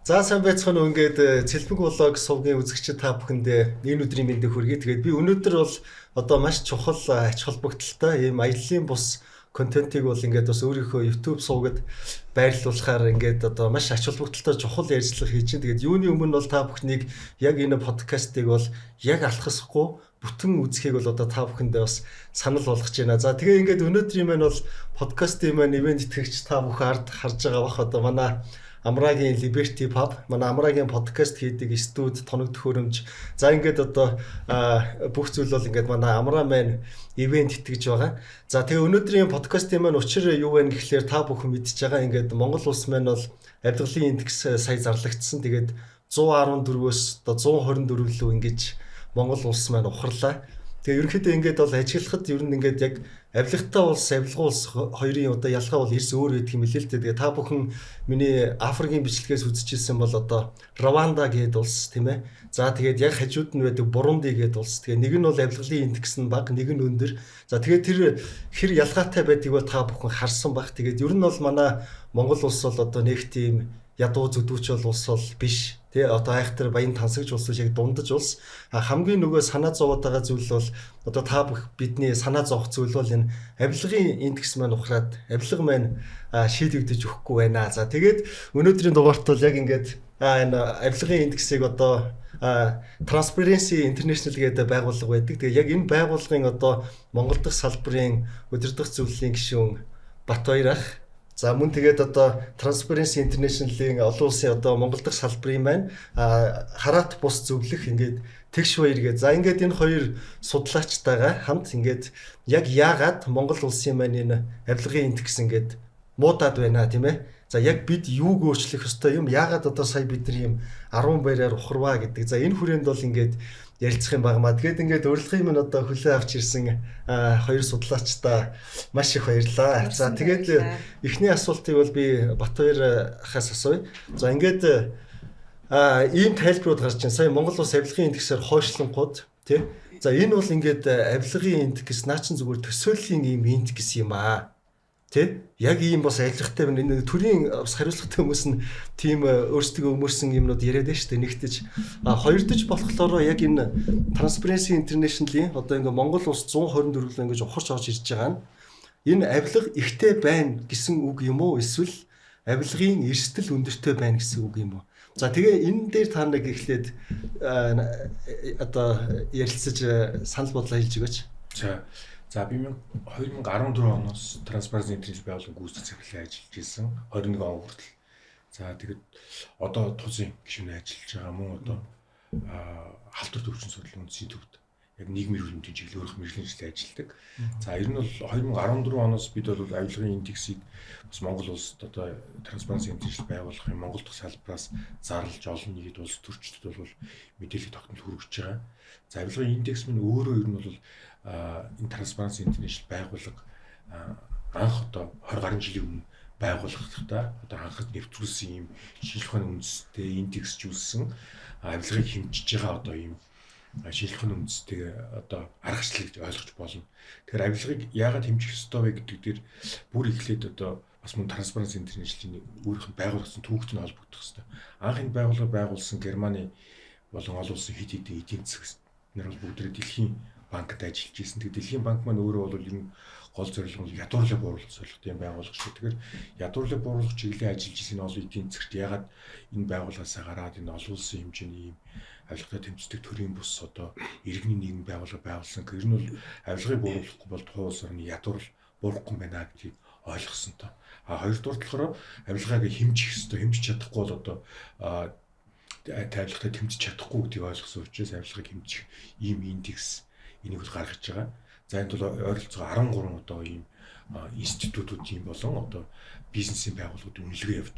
За сайн байцгаана уу ингээд Цэлбэг блог сувгийн үзэгчид та бүхэндээ энэ өдрийн мэндийг хүргэе. Тэгээд би өнөөдөр бол одоо маш чухал ач холбогдолтой ийм аяллаа бус контентийг бол ингээд бас өөрийнхөө YouTube сувгад байрлуулахаар ингээд одоо маш ач холбогдолтой чухал ярьцлага хийж байна. Тэгээд юуны өмнө бол та бүхнийг яг энэ подкастыг бол яг алхасахгүй бүтэн үзэхийг бол одоо та бүхэндээ бас санал болгож байна. За тэгээ ингээд өнөөдрийн маань бол подкастын маань ивент итгэгч та бүхэн харж байгаа бах одоо манай Амрагийн Liberty Pub, манай Амрагийн подкаст хийдэг студ, тоног төхөөрөмж. За ингээд одоо бүх зүйл бол ингээд манай Амраа маань ивент итгэж байгаа. За тэгээ өнөөдрийн подкастын маань учир юу вэ гэхлээр та бүхэн мэдчихэж байгаа. Ингээд Монгол улс маань бол авилгалын индекс сая зарлагдсан. Тэгээд 114-өөс одоо 124 лөө ингэж Монгол улс маань ухарлаа. Тэгээ ерөнхийдөө ингээд бол ажиглахад ер нь ингээд яг авилгатай улс, авилгын улс хоёрын одоо ялгаа бол эрс өөр байдаг юм билээ л дээ. Тэгээ та бүхэн миний Африкийн бичлэгээс үзчихсэн бол одоо Рванда гэдэг улс тийм ээ. За тэгээд яг хажууд нь байдаг Бурунди гэдэг улс. Тэгээ нэг нь бол авилгалын индекс нь бага, нэг нь өндөр. За тэгээд тэр хэр ялгаатай байдгийг бол та бүхэн харсан баг. Тэгээд ер нь бол манай Монгол улс бол одоо нэг тийм ядуу зүдүүч улс бол биш. Тэ одоо айхтар баян тансагч улс шиг дундаж улс. Хамгийн нөгөө санаа зовоод байгаа зүйл бол одоо та бүх бидний санаа зовх зүйл бол энэ авилгын индекс маань ухраад авилга маань шийдэгдэж өгөхгүй байна. За тэгээд өнөөдрийн дугаарт бол яг ингээд энэ авилгын индексийг одоо Transparency International гэдэг байгууллага байдаг. Тэгээ яг энэ байгууллагын одоо Монгол дахь салбарын удирдах зөвлөлийн гишүүн Батбаяр ах. За мөн тэгээд одоо Transparency International-ийн олон улсын одоо Монгол дахь салбарын маань хараат бус зөвлөх ингээд тэгш баяр гээ. За ингээд энэ хоёр судлаачтайгаа хамт ингээд яг яагаад Монгол улсын маань энэ авилгын индекс ингээд муудаад байна тийм ээ. За яг бид юуг өөрчлөх ёстой юм? Яагаад одоо сая бид нар юм 10 баяраар ухарваа гэдэг. За энэ хүрээнд бол ингээд ярилцах юм багмаа. Тэгээд ингээд урилгын минь одоо хүлээ авч ирсэн хоёр судлаачтай маш их баярлалаа. За тэгээд эхний асуултыг бол би Батбаяр ахаас асууя. За ингээд ийм тайлбарууд гарч байна. Сая Монгол улс авилгын индексээр хойшлонгууд тий. За энэ бол ингээд авилгын индекс наачин зүгээр төсөөллийн ийм индекс юм аа. Тэ яг ийм бас ажиллахтай байна. Энэ төрийн бас хариуцлагатай хүмүүс нь тийм өөрсдөө өмөрсөн юмнууд яриад байна шүү дээ. Нэгтэж хоёрдож болохоор яг энэ Transparency International-ийн одоо ингээ Монгол улс 124 л ингэж ухарч орж ирж байгаа нь энэ авилга ихтэй байна гэсэн үг юм уу? Эсвэл авилгын эрсдэл өндөртэй байна гэсэн үг юм уу? За тэгээ энэ дээр та нэг ихлээд одоо ярилцаж санал бодлоо хэлж өгөөч. За би 2014 оноос Transparency International байгууллагын гүйцэтгэх захирлын ажиллаж ирсэн 21 он хүртэл. За тэгэд одоо тузын гишүүний ажиллаж байгаа мөн одоо халдвар төвчин судлалын үндэсний төвд яг нийгмийн эрхлэлтийн чиглэл өөрөх мэргэжлийн ажил ажилладаг. За ер нь бол 2014 оноос бид бол авилгын индексийг бас Монгол улсад одоо Transparency International байгууллагын Монгол дахь салбараас зарлж олон нийгэд улс төрчдөд бол мэдээлэл тогтмол хүргэж байгаа. За авилгын индекс нь өөрөө ер нь бол энэ Transparency International байгууллага анх одоо 20 гаруй жилийн өмнө байгууллагахдаа одоо анхад нэвтрүүлсэн юм шинжилгээ ухааны үндэстэй индексжүүлсэн авилгыг хэмжиж байгаа одоо ийм шинжилгээ ухааны үндэстэй одоо аргачлал гэж ойлгож болно. Тэгэхээр авилгыг яагаад хэмжих ёстой вэ гэдэг дээр бүр эхлээд одоо бас мөн Transparency International-ийн өөрийнх нь байгуулсан түүхтэй нь холбогдох хэрэгтэй. Анх энэ байгууллага байгуулсан Германы болон олон улсын хэд хэдэн эдийн засаг нар бол бүгд дэлхийн банкд ажиллаж ирсэн. Тэгээд Дэлхийн банк маань өөрөө бол ер нь гол зорилго нь ядуурлыг бууруулах зорилготой байгууллага шүү. Тэгэхээр ядуурлыг бууруулах чиглэлээр ажиллаж ирсэн энэ олон эдийн засагт ягаад энэ байгууллагаасаа гараад энэ олон улсын хэмжээний ийм авилгатай тэмцдэг төрийн бус одоо иргэний нийгэм байгууллага байгуулсан. Тэр нь бол авилгыг бууруулахгүй бол тухайн улс орны ядуурл буурахгүй байна гэдгийг ойлгосон тоо. Хоёрдугаар болохоор авилгааг хэмжих ёстой, хэмжиж чадахгүй бол одоо тавилгатай тэмцэж чадахгүй гэдгийг ойлгосон учраас авилгыг хэмжих ийм индекс энийг бол гаргаж байгаа. За энэ бол ойролцоогоо 13 одоо ийм институтууд юм болон одоо бизнесийн байгууллагууд үнэлгээ явьж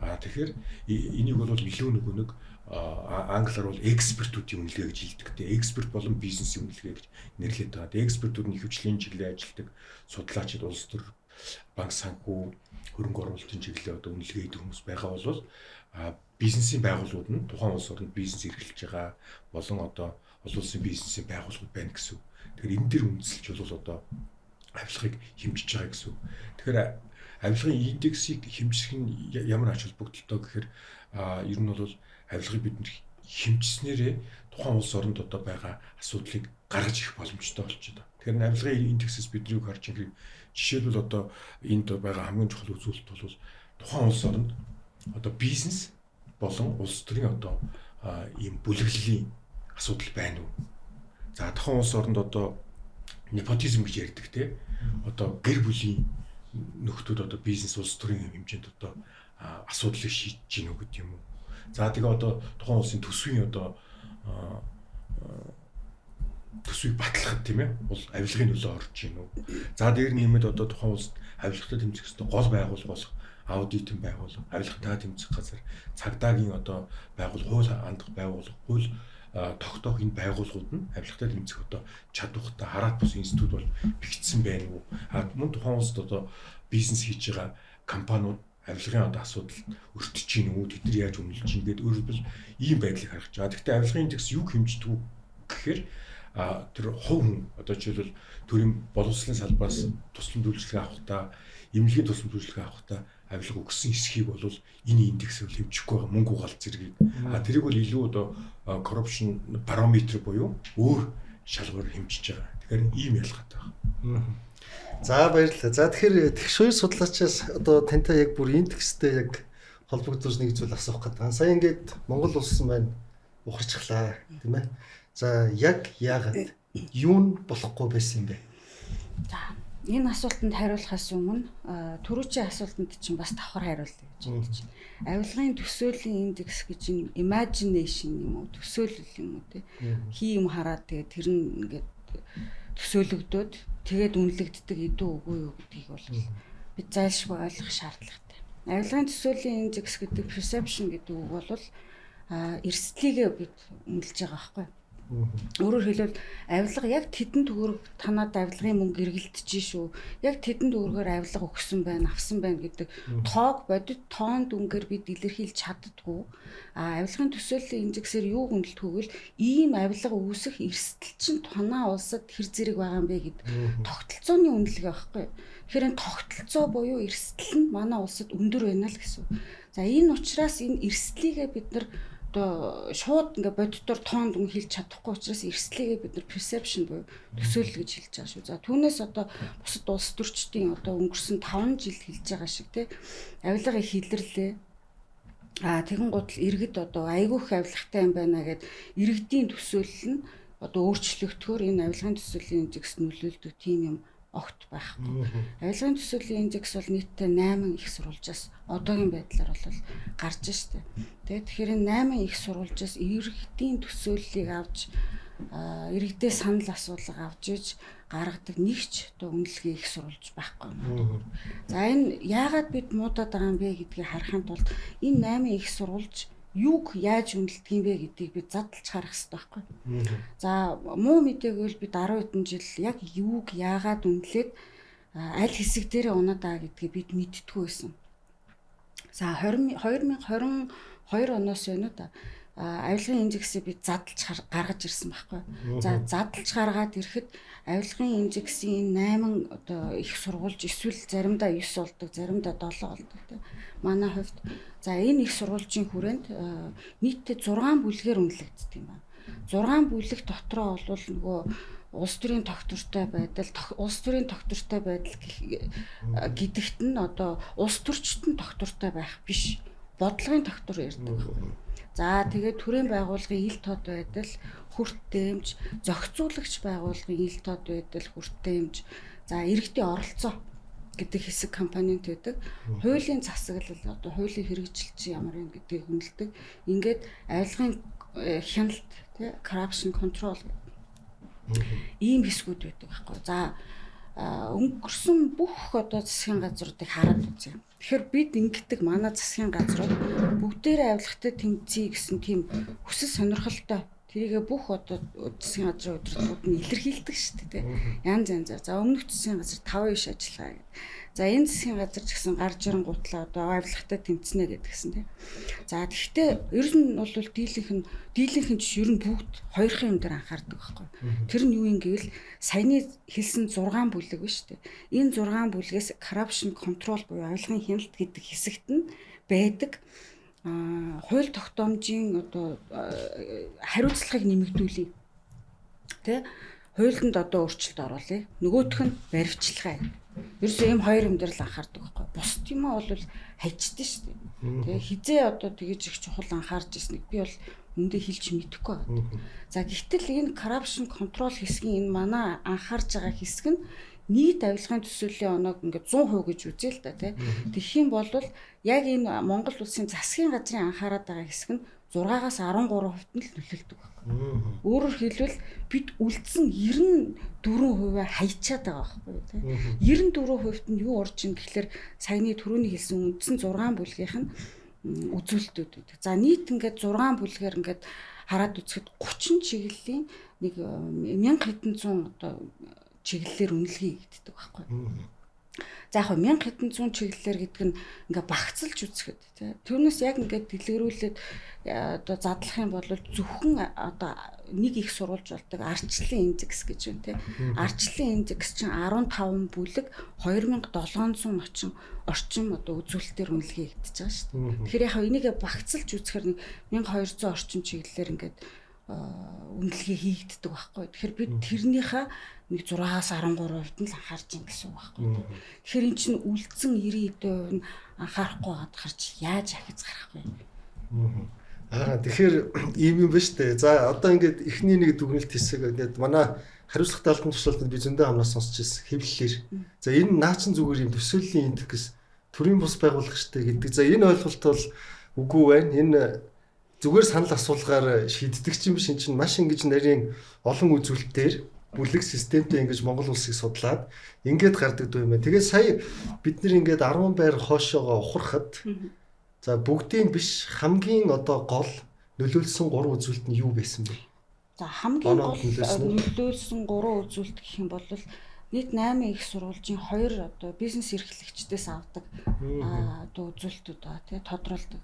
байгаа. Тэгэхээр энийг бол илүү нэг англиар бол экспертүүдийн үнэлгээ гэж хэлдэг. Тэгээ эксперт болон бизнесийн үнэлгээ гэж нэрлэдэг байгаа. Тэгээ экспертүүд нь ихэвчлэн чиглэлээр ажилладаг судлаачид улс төр банк санхүү хөрөнгө оруулалтын чиглэлээр одоо үнэлгээ хийдэг хүмүүс байгаа бол бизнесийн байгууллагууд нь тухайн улс орнд бизнес эрхэлж байгаа болон одоо олон улсын бизнесийн байгууллагууд байна гэсэн. Тэгэхээр энэ дэр үндэслэж бол одоо авилгыг хэмжиж байгаа гэсэн. Тэгэхээр авилгын индексийг хэмжих нь ямар ач холбогдолтой гэхээр ер нь бол авилгыг бид хэмжснээрээ тухайн улс оронд одоо байгаа асуудлыг гаргаж ирэх боломжтой болчиход байна. Тэгэхээр авилгын индексээс бидний харж ирэх жишээлбэл одоо энд байгаа хамгийн чухал үзүүлэлт бол тухайн улс оронд одоо бизнес болон улс төрийн одоо ийм бүлэглэлийн асуудал байна уу? За тухайн улс оронд одоо непотизм гэж ярьдаг те. Одоо гэр бүлийн нөхдүүд одоо бизнес улс төрийн хэмжээнд одоо асуудлыг шийдэж гинүү гэдэг юм уу? За тэгээ одоо тухайн улсын төсвийн одоо төсвийг батлахад тийм ээ бол авилгын нөлөө орж гинүү. За дээр нэмээд одоо тухайн улсад авилгатай тэмцэх ёстой гол байгуул болох аудитын байгуул, авилгатай тэмцэх газар, цагдаагийн одоо байгуул, хууль хандах байгуул, хууль тогтоох энэ байгууллагууд нь авилгатай тэмцэх одоо чадвартай хараат бус институт бол бэгдсэн байна уу? Мөн тухайн улсад одоо бизнес хийж байгаа компаниуд авилгын одоо асуудал өртөж гин үү? Тэд нар яаж үнэлж гин гэдэг өөрөлдвөл ийм байдлыг харах жаа. Гэхдээ авилгын индекс юу хэмждэг гэхээр тэр хувь хүн одоо жишээлбэл төрийн боловсролын салбараас туслан үйлчлэг авахтаа, эмнэлгийн туслан үйлчлэг авахтаа авилга өгсөн эсхийг бол энэ индексээр хэмжихгүй байгаа мөнгө угаалт зэргийг. Тэрийг бол илүү одоо corruption barometer буюу өөр шалгуур хэмжиж байгаа. Тэгэхээр ийм ялгаатай байна. За баярлалаа. За тэгэхээр тэгш хоёр судлаачаас одоо тантай яг бүр индекстэй яг холбогдуулж нэг зүйл асуух гэдэг. Сая ингээд Монгол улс маань ухарчихлаа тийм ээ. За яг яагаад юу нь болохгүй байсан юм бэ? За энэ асуултанд хариулахаас өмнө түрүүчийн асуултанд чинь бас давхар хариулъя гэж бодож байна. Авилгын төсөөлийн индекс гэж юм imagination юм уу төсөөлөл юм уу те хий юм хараад тэгээ тэр нь ингээд төсөөлөгдөөд тэгээд үнэлэгддэг идэв үгүй юу гэдгийг бол бид зайлшгүй ойлгох шаардлагатай. Авилгын төсөөлийн индекс гэдэг perception гэдэг үг бол эрсдлийгээ бид үнэлж байгаа байхгүй. Өөрөөр хэлбэл авилга яг тэдэн төгрөг танаад авилгын мөнгө эргэлдэж шүү. Яг тэдэн төгрөгөөр авилга өгсөн байна, авсан байна гэдэг тоог бодит тоон дүнгээр бид илэрхийлж чаддгүй. Авилгын төсөөлийн индексээр юу үнэлдэг вэ? Ийм авилга үүсэх эрсдэл чинь танаа улсад хэр зэрэг байгаа юм бэ гэд тогтолцооны үнэлгээ байхгүй. Тэгэхээр энэ тогтолцоо буюу эрсдэл нь манай улсад өндөр байна л гэсэн. За энэ учраас энэ эрсдлийгээ бид нар одоо шууд ингээ бодитоор тоон дүн хэлж чадахгүй учраас эрсдлийгээ бид нар perception буюу төсөөлөл гэж хэлж байгаа шүү. За түүнээс одоо бусад улс төрчдийн одоо өнгөрсөн 5 жил хэлж байгаа шиг те авилга их илэрлээ. Тэгэн гутал иргэд одоо айгүйх авилгатай юм байна гэд иргэдийн төсөөлөл нь одоо өөрчлөгдөхөөр энэ авилгын төсөөлийн индекс нөлөөлдөг тийм юм огт байхгүй. Авилгын төсөөлийн индекс бол нийтдээ 8 их сурвалжаас одоогийн байдлаар бол гарч штэ. Тэгэхээр энэ 8 их сурвалжаас иргэдийн төсөөллийг авч иргэдээ санал асуулга авч иж гаргадаг нэгч одоо үнэлгээ их сурвалж байхгүй. За энэ яагаад бид муудаад байгаа юм бэ гэдгийг харахын тулд энэ 8 их сурвалж юуг яаж үнэлдэг юм бэ гэдгийг бид задлж харах хэрэгтэй байхгүй. За муу мэдээгөл бид 10 хэдэн жил яг юуг яагаад үнэлээд аль хэсэг дээр унаад байгаа гэдгийг бид мэддэггүй байсан. За 2022 оноос байна уу да авилгын индексийг бид задлж гаргаж ирсэн байхгүй. За задлж гаргаад ирэхэд авилгын индексийн 8 одоо их сургуулж эсвэл заримдаа 9 болдог, заримдаа 7 болдог тийм. Манай хувьд за энэ их сургуулийн хүрээнд нийтдээ 6 бүлгээр үнэлэгддэг юм байна. 6 бүлэг дотроо бол нөгөө улс төрийн тогтвортой байдал гэдэгт нь одоо улс төрчтөн тогтвортой байх биш. Бодлогын тогтвор ярьдаг. За тэгээд төрийн байгууллагын ил тод байдал, хүртээмж, зохицуулагч байгууллагын ил тод байдал, хүртээмж, за иргэдийн оролцоо гэдэг хэсэг компонент байдаг. Хуулийн засаглал одоо хуулийн хэрэгжилт ямар юм гэдгийг үнэлдэг. Ингээд авилгын хяналт тий corruption control ийм хэсгүүд байдаг байхгүй. За өнгөрсөн бүх одоо засгийн газруудыг хараад үзье. Тэгэхээр бид ингэдэг манай засгийн газрууд бүгдээрээ авилгатай тэмцэе гэсэн тийм хүсэл сонирхолтой тэрийгэ бүх одоо засгийн газрын удирдлагууд нь илэрхийлдэг шүү дээ. Янз янзаар. За өмнөх засгийн газар 5 иш ажиллаа гэдэг. За энэ засгийн газар ч гэсэн гарч ирэнгуутлаа одоо авилгатай тэмцэнэ гэдгсэн тийм. За гэхдээ ер нь бол дийлэнх нь ер нь бүгд хоёрын юм дээр анхаардаг байхгүй. Тэр нь юу юм гэвэл саяны хэлсэн 6 бүлэг ба шүү дээ. Энэ 6 бүлгээс corruption control буюу авилгын хяналт гэдэг хэсэгт нь байдаг хууль тогтоомжийн одоо хариуцлагыг нэмэгдүүлээ. Тэ хуйланд одоо өөрчлөлт оруулъя. Нөгөөх нь баримтчилгаа. Ерөөсөө ийм хоёр юм дээр л анхаардаг байхгүй. Бусд юм аа бол хайчдээ шүү дээ. Тэгээ хизээ одоо тэгэж их чухал анхаарч ирснийг би бол үндэ хэлж мэдэхгүй байна. За гэхдээ энэ corruption control хэсгийн энэ манай анхаарч байгаа хэсэг нь нийт авилгын төсөөлийн оноог ингээд 100% гэж үзье л да тий. Тэгэх юм бол яг энэ Монгол улсын засгийн газрын анхаарат байгаа хэсэг нь 6-аас 13% нь л нөлөөлдөг байна. Өөрөөр хэлбэл бид үлдсэн 94% хайчаад байгаа байхгүй тий. 94%-т нь юу орж ийн гэхэлэр саяны түрүүний хэлсэн үндсэн 6 бүлгийнх нь үзүүлэлтүүд байдаг. За нийт ингээд 6 бүлгээр ингээд хараад үзэхэд 30 чиглэлийн нэг 1000 хэдэн зуун одоо чиглэлээр үнэлгээ хийгддэг байхгүй. За яг 1000 хэдэн зуун чиглэлээр гэдэг нь ингээ багцлж үзэхэд тий. Түүнээс яг ингээ дэлгэрүүлээд одоо задлах юм бол зөвхөн одоо нэг их сурвалж болдог ардчлалын индекс гэж байна тий. Ардчлалын индекс чинь 15 бүлэг 2700 орчим одоо үзүүлэлтээр үнэлгээ хийгдэж байгаа шүү дээ. Тэгэхээр яг энийг багцлж үзэхээр нэг 1200 орчим чиглэлээр ингээд үнэлгээ хийгддэг байхгүй. Тэгэхээр бид тэрнийхээ нэг 6-аас 13% нь л анхаарч ин гэсэн үг байхгүй. Тэгэхээр эн чинь үлдсэн 90% нь анхаарахгүй байгаад харж яаж ахиж гарах вэ? Тэгэхээр ийм юм ба штэ. За одоо ингээд эхний нэг дүгнэлт хэсэг ингээд манай хариуцлагатай албан тушаалтанд би зөндөө хамраас сонсч ирсэн хэвлэлээр. За энэ наачин зүгээр юм төсөөллийн индекс төрийн бус байгуулагчтай гэдэг. За энэ ойлголт бол үгүй байна. Энэ зүгээр санал асуулгаар шийддэг ч юм биш. Энэ чинь маш ингэж нарийн олон үзүүлэлтээр бүлэг системтэй ингэж Монгол улсыг судлаад ингээд гардаг дуу юм байна. Тэгээд сая бид нэр ингээд 10 байр хоошоогоо ухрахад за бүгдийн биш хамгийн одоо гол нөлөөлсөн 3 үзүүлэлт нь юу байсан бэ? За хамгийн гол нөлөөлсөн 3 үзүүлэлт гэх юм бол нийт 8 их сурвалжийн 2 одоо бизнес эрхлэгчдээс авдаг одоо үзүүлэлтүүд байгаа тий тодруулдаг.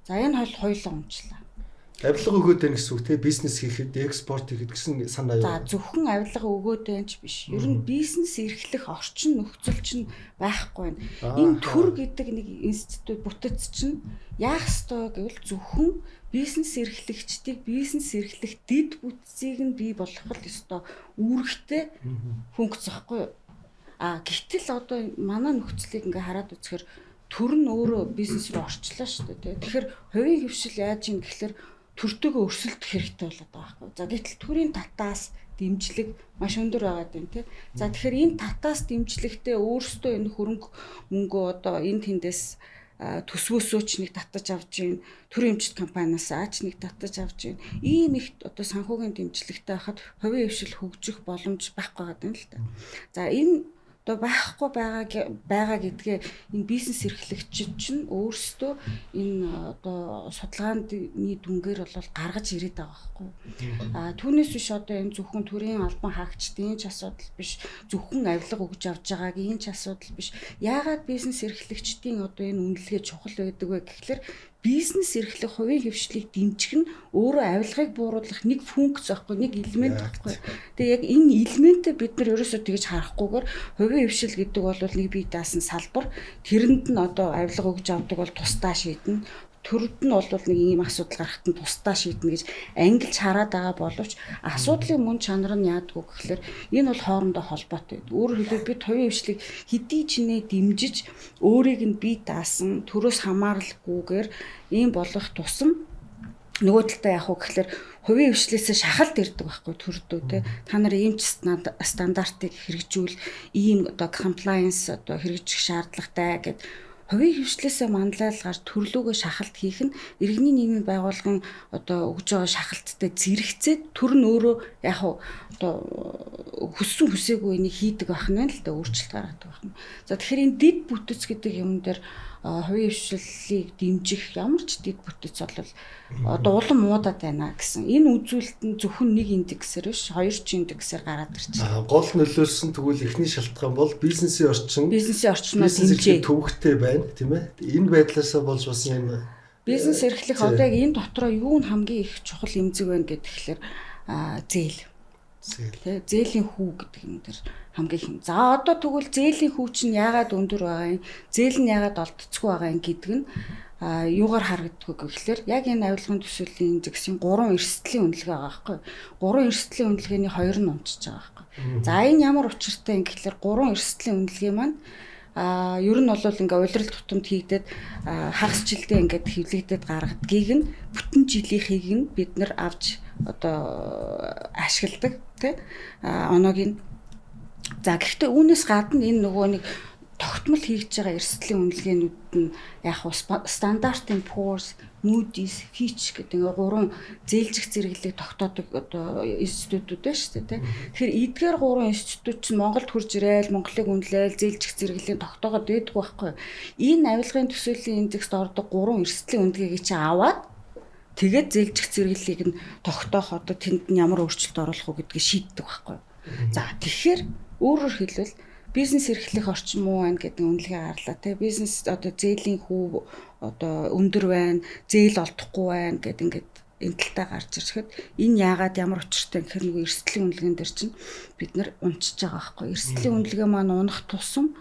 За энэ хоёулаа өмчлөө. Авилга өгөөд байна гэсэн үг тий бизнес хийхэд экспорт хийхэд гэсэн санаа юу? За зөвхөн авилга өгөөд байна ч биш. Ер нь бизнес эрхлэх орчин нөхцөл чинь байхгүй байна. Энэ төр гэдэг нэг институт бүтэц чинь яах ёстой гэвэл зөвхөн бизнес эрхлэгчдийг бизнес эрхлэх дэд бүтцийг нь бий болгох ёстой үүрэгтэй функц байхгүй юу? Гэтэл одоо манай нөхцөлийг ингээ хараад үзэхээр төр нь өөрөө бизнес рүү орчлоо шүү дээ. Тэгэхээр хувийн хөвшил яаж юм гэхэлэр төртөөгөө өрсөлдөх хэрэгтэй болоод байгаа байхгүй. За гэтэл төрийн татаас дэмжлэг маш өндөр байгаад байна тий. За тэгэхээр энэ татаас дэмжлэгтээ өөрсдөө энэ хөрөнгө мөнгөө одоо энэ тэндээс төсвөөсөө ч нэг татаж авч гин төрийн эмчит компаниас аач нэг татаж авч гин ийм их одоо санхүүгийн дэмжлэгтэй байхад хувийн хөвшил хөгжих боломж байхгүй байгаа юм л та. За энэ одоо байхгүй байгаа гэдгээ энэ бизнес эрхлэгчид чинь өөрсдөө энэ одоо судалгааны дүнгээр бол гаргаж ирээд байгаа байхгүй. Түүнээс биш одоо энэ зөвхөн төрийн албан хаагчдын ч асуудал биш, зөвхөн авилга өгж авж байгаагийн ч асуудал биш. Яагаад бизнес эрхлэгчдийн одоо энэ үнэлгээ чухал байдаг вэ гэхэлэр бизнес эрхлэх хувийн хөвшлийг дэмжих нь өөрөө авилгыг бууруулах нэг функц байхгүй, нэг элемент байхгүй. Тэгээ яг энэ элементээ бид нар ерөөсөө тэгж харахгүйгээр хувийн хөвшил гэдэг бол нэг бие даасан салбар. Тэрэнд нь одоо авилга өгж авдаг бол тусдаа шийднэ. Төрөд нь бол нэг ийм асуудал гарахт нь тусдаа шийднэ гэж ангилж хараад байгаа боловч асуудлын мөн чанар нь яадгүй гэхэлэр энэ бол хоорондоо холбоотой. Өөрөөр хэлбэл бид хувийн хвшлийг хэдий чинээ дэмжиж өөрийг нь бие даасан төрөөс хамааралгүйгээр ийм болох тусам нөгөө талдаа яах вэ гэхэлэр хувийн хвшлээсээ шахалт ирдэг байхгүй төрдөө те та нар ийм ч стандартыг хэрэгжүүл ийм одоо compliance одоо хэрэгжих шаардлагатай гэд хувийн хвшлээсээ манлайлгаар төрлөөгөө шахалт хийх нь иргэний нийгмийн байгууллагын одоо өгж байгаа шахалттай зэрэгцээд төр нь өөрөө яг одоо хүссэн хүсээгүй энийг хийдэг байх нь л да өөрчлөлт гаргадаг байх нь. За тэгэхээр энэ дид бүтэц гэдэг юм дээр хувийн хвшлийг дэмжих ямар ч дид бүтэц бол одоо улам муудаад байна гэсэн. Энэ үзүүлэлт нь зөвхөн нэг индексээр биш, хоёр ч индексээр гараад ирчихсэн. Гол нөлөөлсөн тэгвэл эхний шалтгаан бол бизнесийн орчноо дэмжээ төвөгтэй байна, тийм ээ. Энэ байдлаасаа болж бас юм бизнес эрхлэх одоо яг энэ дотроо юу нь хамгийн их чухал эмзэг байна гэхэлэр зээл. Зээлийн хүү гэдэг юм дээр хамгийн их. За одоо тэгвэл зээлийн хүү чинь яагаад өндөр байгаа юм? Зээл нь яагаад олдцгүй байгаа юм гэдэг нь юугаар харагддаг гэхэлэр яг энэ авилгын төсөөлийн зэгсийн 3 эрсдлийн үнэлгээ байгаа байхгүй. 3 эрсдлийн үнэлгээний 2 нь унчиж байгаа байхгүй. За энэ ямар учиртай юм гэхэлэр 3 эрсдлийн үнэлгээ маань ер нь бол ингээ улирал тутамд хийгдээд хагасжилтээ ингээд хэвлэгдээд гаргадгийг нь бүтэн жилийнхийг нь бид нар авч одоо ашигладаг тий оноог нь. За гэхдээ үүнээс гадна энэ нөгөө нэг тогтмол хийж байгаа эрсдлийн үнэлгээнүүд нь яг Standard & Poor's, Moody's, Fitch гэдэг ингээ 3 зээлжих зэрэглэлийг тогтоодог одоо институтууд байна шүү дээ. Тэгэхээр эдгээр 3 институт чинь Монголд хурж ирээл, Монголыг үнэлээл, зээлжих зэрэглэлийн тогтоогод байдаг байхгүй. Энэ авилгын төсөөлийн индекст ордог 3 эрсдлийн үнэлгээг чи аваад тэгээд зээлжих зэрэглэлийг нь тогтоох одоо тэнд нь ямар өөрчлөлт оруулах уу гэдгийг шийддэг байхгүй. За тэгэхээр өөрөөр хэлбэл бизнес эрхлэх орчин муу байна гэдэг үнэлгээ гарлаа те бизнес одоо зээлийн хөв одоо өндөр байна, зээл олдохгүй байна гэдэг ингээд энэ талтаа гарч ирэхэд энэ яагаад ямар учиртай гэхээр нөгөө эрсдлийн үнэлгээнд дэр чинь бид нар унчиж байгаа байхгүй. Эрсдлийн үнэлгээ маань унах тусам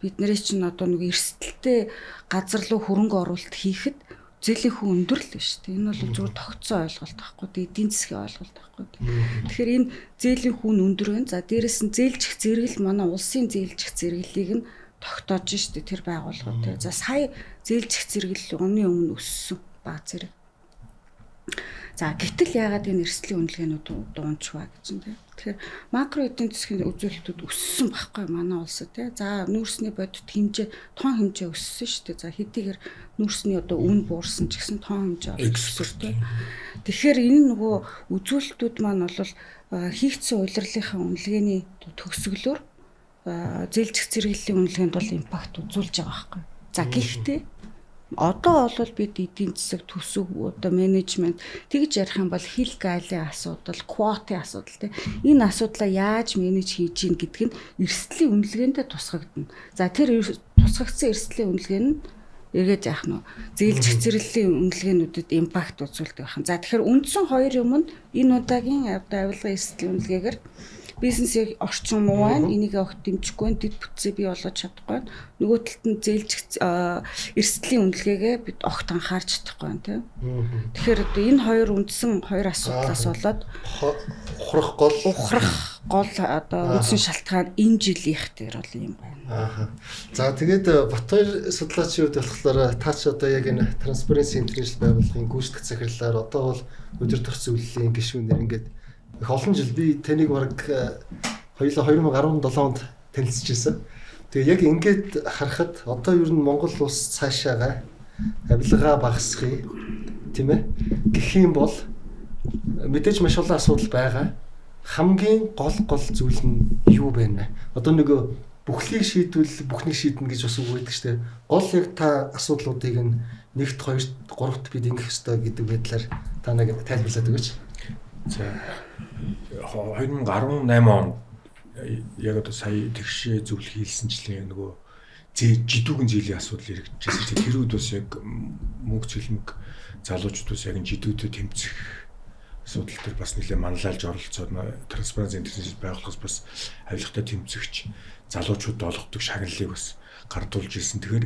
бидний чинь одоо нөгөө эрсдэлтэй газар руу хөрөнгө оруулалт хийхэд зээлийн хөв өндөр л шүү дээ. Энэ бол зүгээр тогтсон ойлголт байхгүй. Эдийн засгийн ойлголт байхгүй. Тэгэхээр энэ зээлийн хөв нь өндөр байна. За дээрэс нь зээлжих зэрэгэл манай улсын зээлжих зэрэглэлийг нь тогтоож шүү дээ тэр байгууллагууд. За сая зээлжих зэрэглэл оны өмнө өссөн баг зэрэг. За гэтэл яагаад энэ эрсдлийн үнэлгээнүүд дуунчваа гэж юм те. Тэгэхээр макро эдийн засгийн үзүүлэлтүүд өссөн байхгүй манай улсад те. За нүүрсний бодит хэмжээ, тон хэмжээ өссөн шүү дээ. За хэдийгээр нүүрсний одоо үн буурсан ч гэсэн тон хэмжээ өссөн те. Тэгэхээр энэ нөгөө үзүүлэлтүүд маань бол хийгдсэн улирлынхаа үнэлгээний төгсгөлөөр зээлжих зэрэглэлийн үнэлгээнд бол импакт үзүүлж байгаа байхгүй. За гэхдээ одоо бол бид эдийн засаг төсөв одоо менежмент тэгж ярих юм бол хил галийн асуудал, квотын асуудал тийм энэ асуудлаа яаж менеж хийж ийн гэдг нь эрсдлийн үнэлгээндээ тусгагдана. За тэр тусгагдсан эрсдлийн үнэлгээ нь эргээд яах нь зээлжих зэрэглэлийн үнэлгээнүүдэд импакт үзүүлдэг байна. За тэгэхээр үндсэн хоёр юм нь энэ удаагийн одоо авилгын эрсдлийн үнэлгээгээр бизнесийн орчин муу байна. Энийг огт дэмжихгүй, дэд бүтцээ бий болгож чадахгүй. Нөгөө талд нь зээлжих эрсдлийн үнэлгээгээ бид огт анхаарч чадахгүй байна, тийм. Тэгэхээр одоо энэ хоёр үндсэн хоёр асуудлаас болоод ухрах гол одоо үндсэн шалтгаан энэ жилийнх дээр бол юм байна. За тэгээд Батбаяр судлаачийн хувьд болохоор таач одоо яг энэ Transparency International байгууллагын гүйцэтгэх захирлаар одоо бол өдөр төх зөвлөлийн гишүүнээр ингээд их олон жил би таныг баг хоёулаа 2017 онд танилцчихсан. Тэгээ яг ингээд харахад одоо ер нь Монгол улс цаашаага авилгаа багасгахыг тийм ээ гэх юм бол мэдээж маш олон асуудал байгаа. Хамгийн гол зүйл нь юу байна вэ? Одоо нөгөө бүхлийг шийдвэл бүхнийг шийднэ гэж бас үг байдаг шүү дээ. Гол яг та асуудлуудыг нь нэгт, хоёрт, гуравт бид ингэх ёстой гэдэг байдлаар та нэг тайлбарлаад өгөөч. За 2018 онд яг одоо сая тэгшээ зөвлөх хийлсэнчлэн нөгөө жидүүгэн зээлийн асуудал хэрэгжижсэн чинь тэр үед бас яг мөнгө цэлмэг залуучууд бас яг жидүүдэд тэмцэх асуудал төр бас нэлээд манлайлж оролцоод Transparency International байгууллагаас бас авилгатай тэмцэгч залуучууд олгодог шагналыг бас гардуулж ирсэн. Тэгэхээр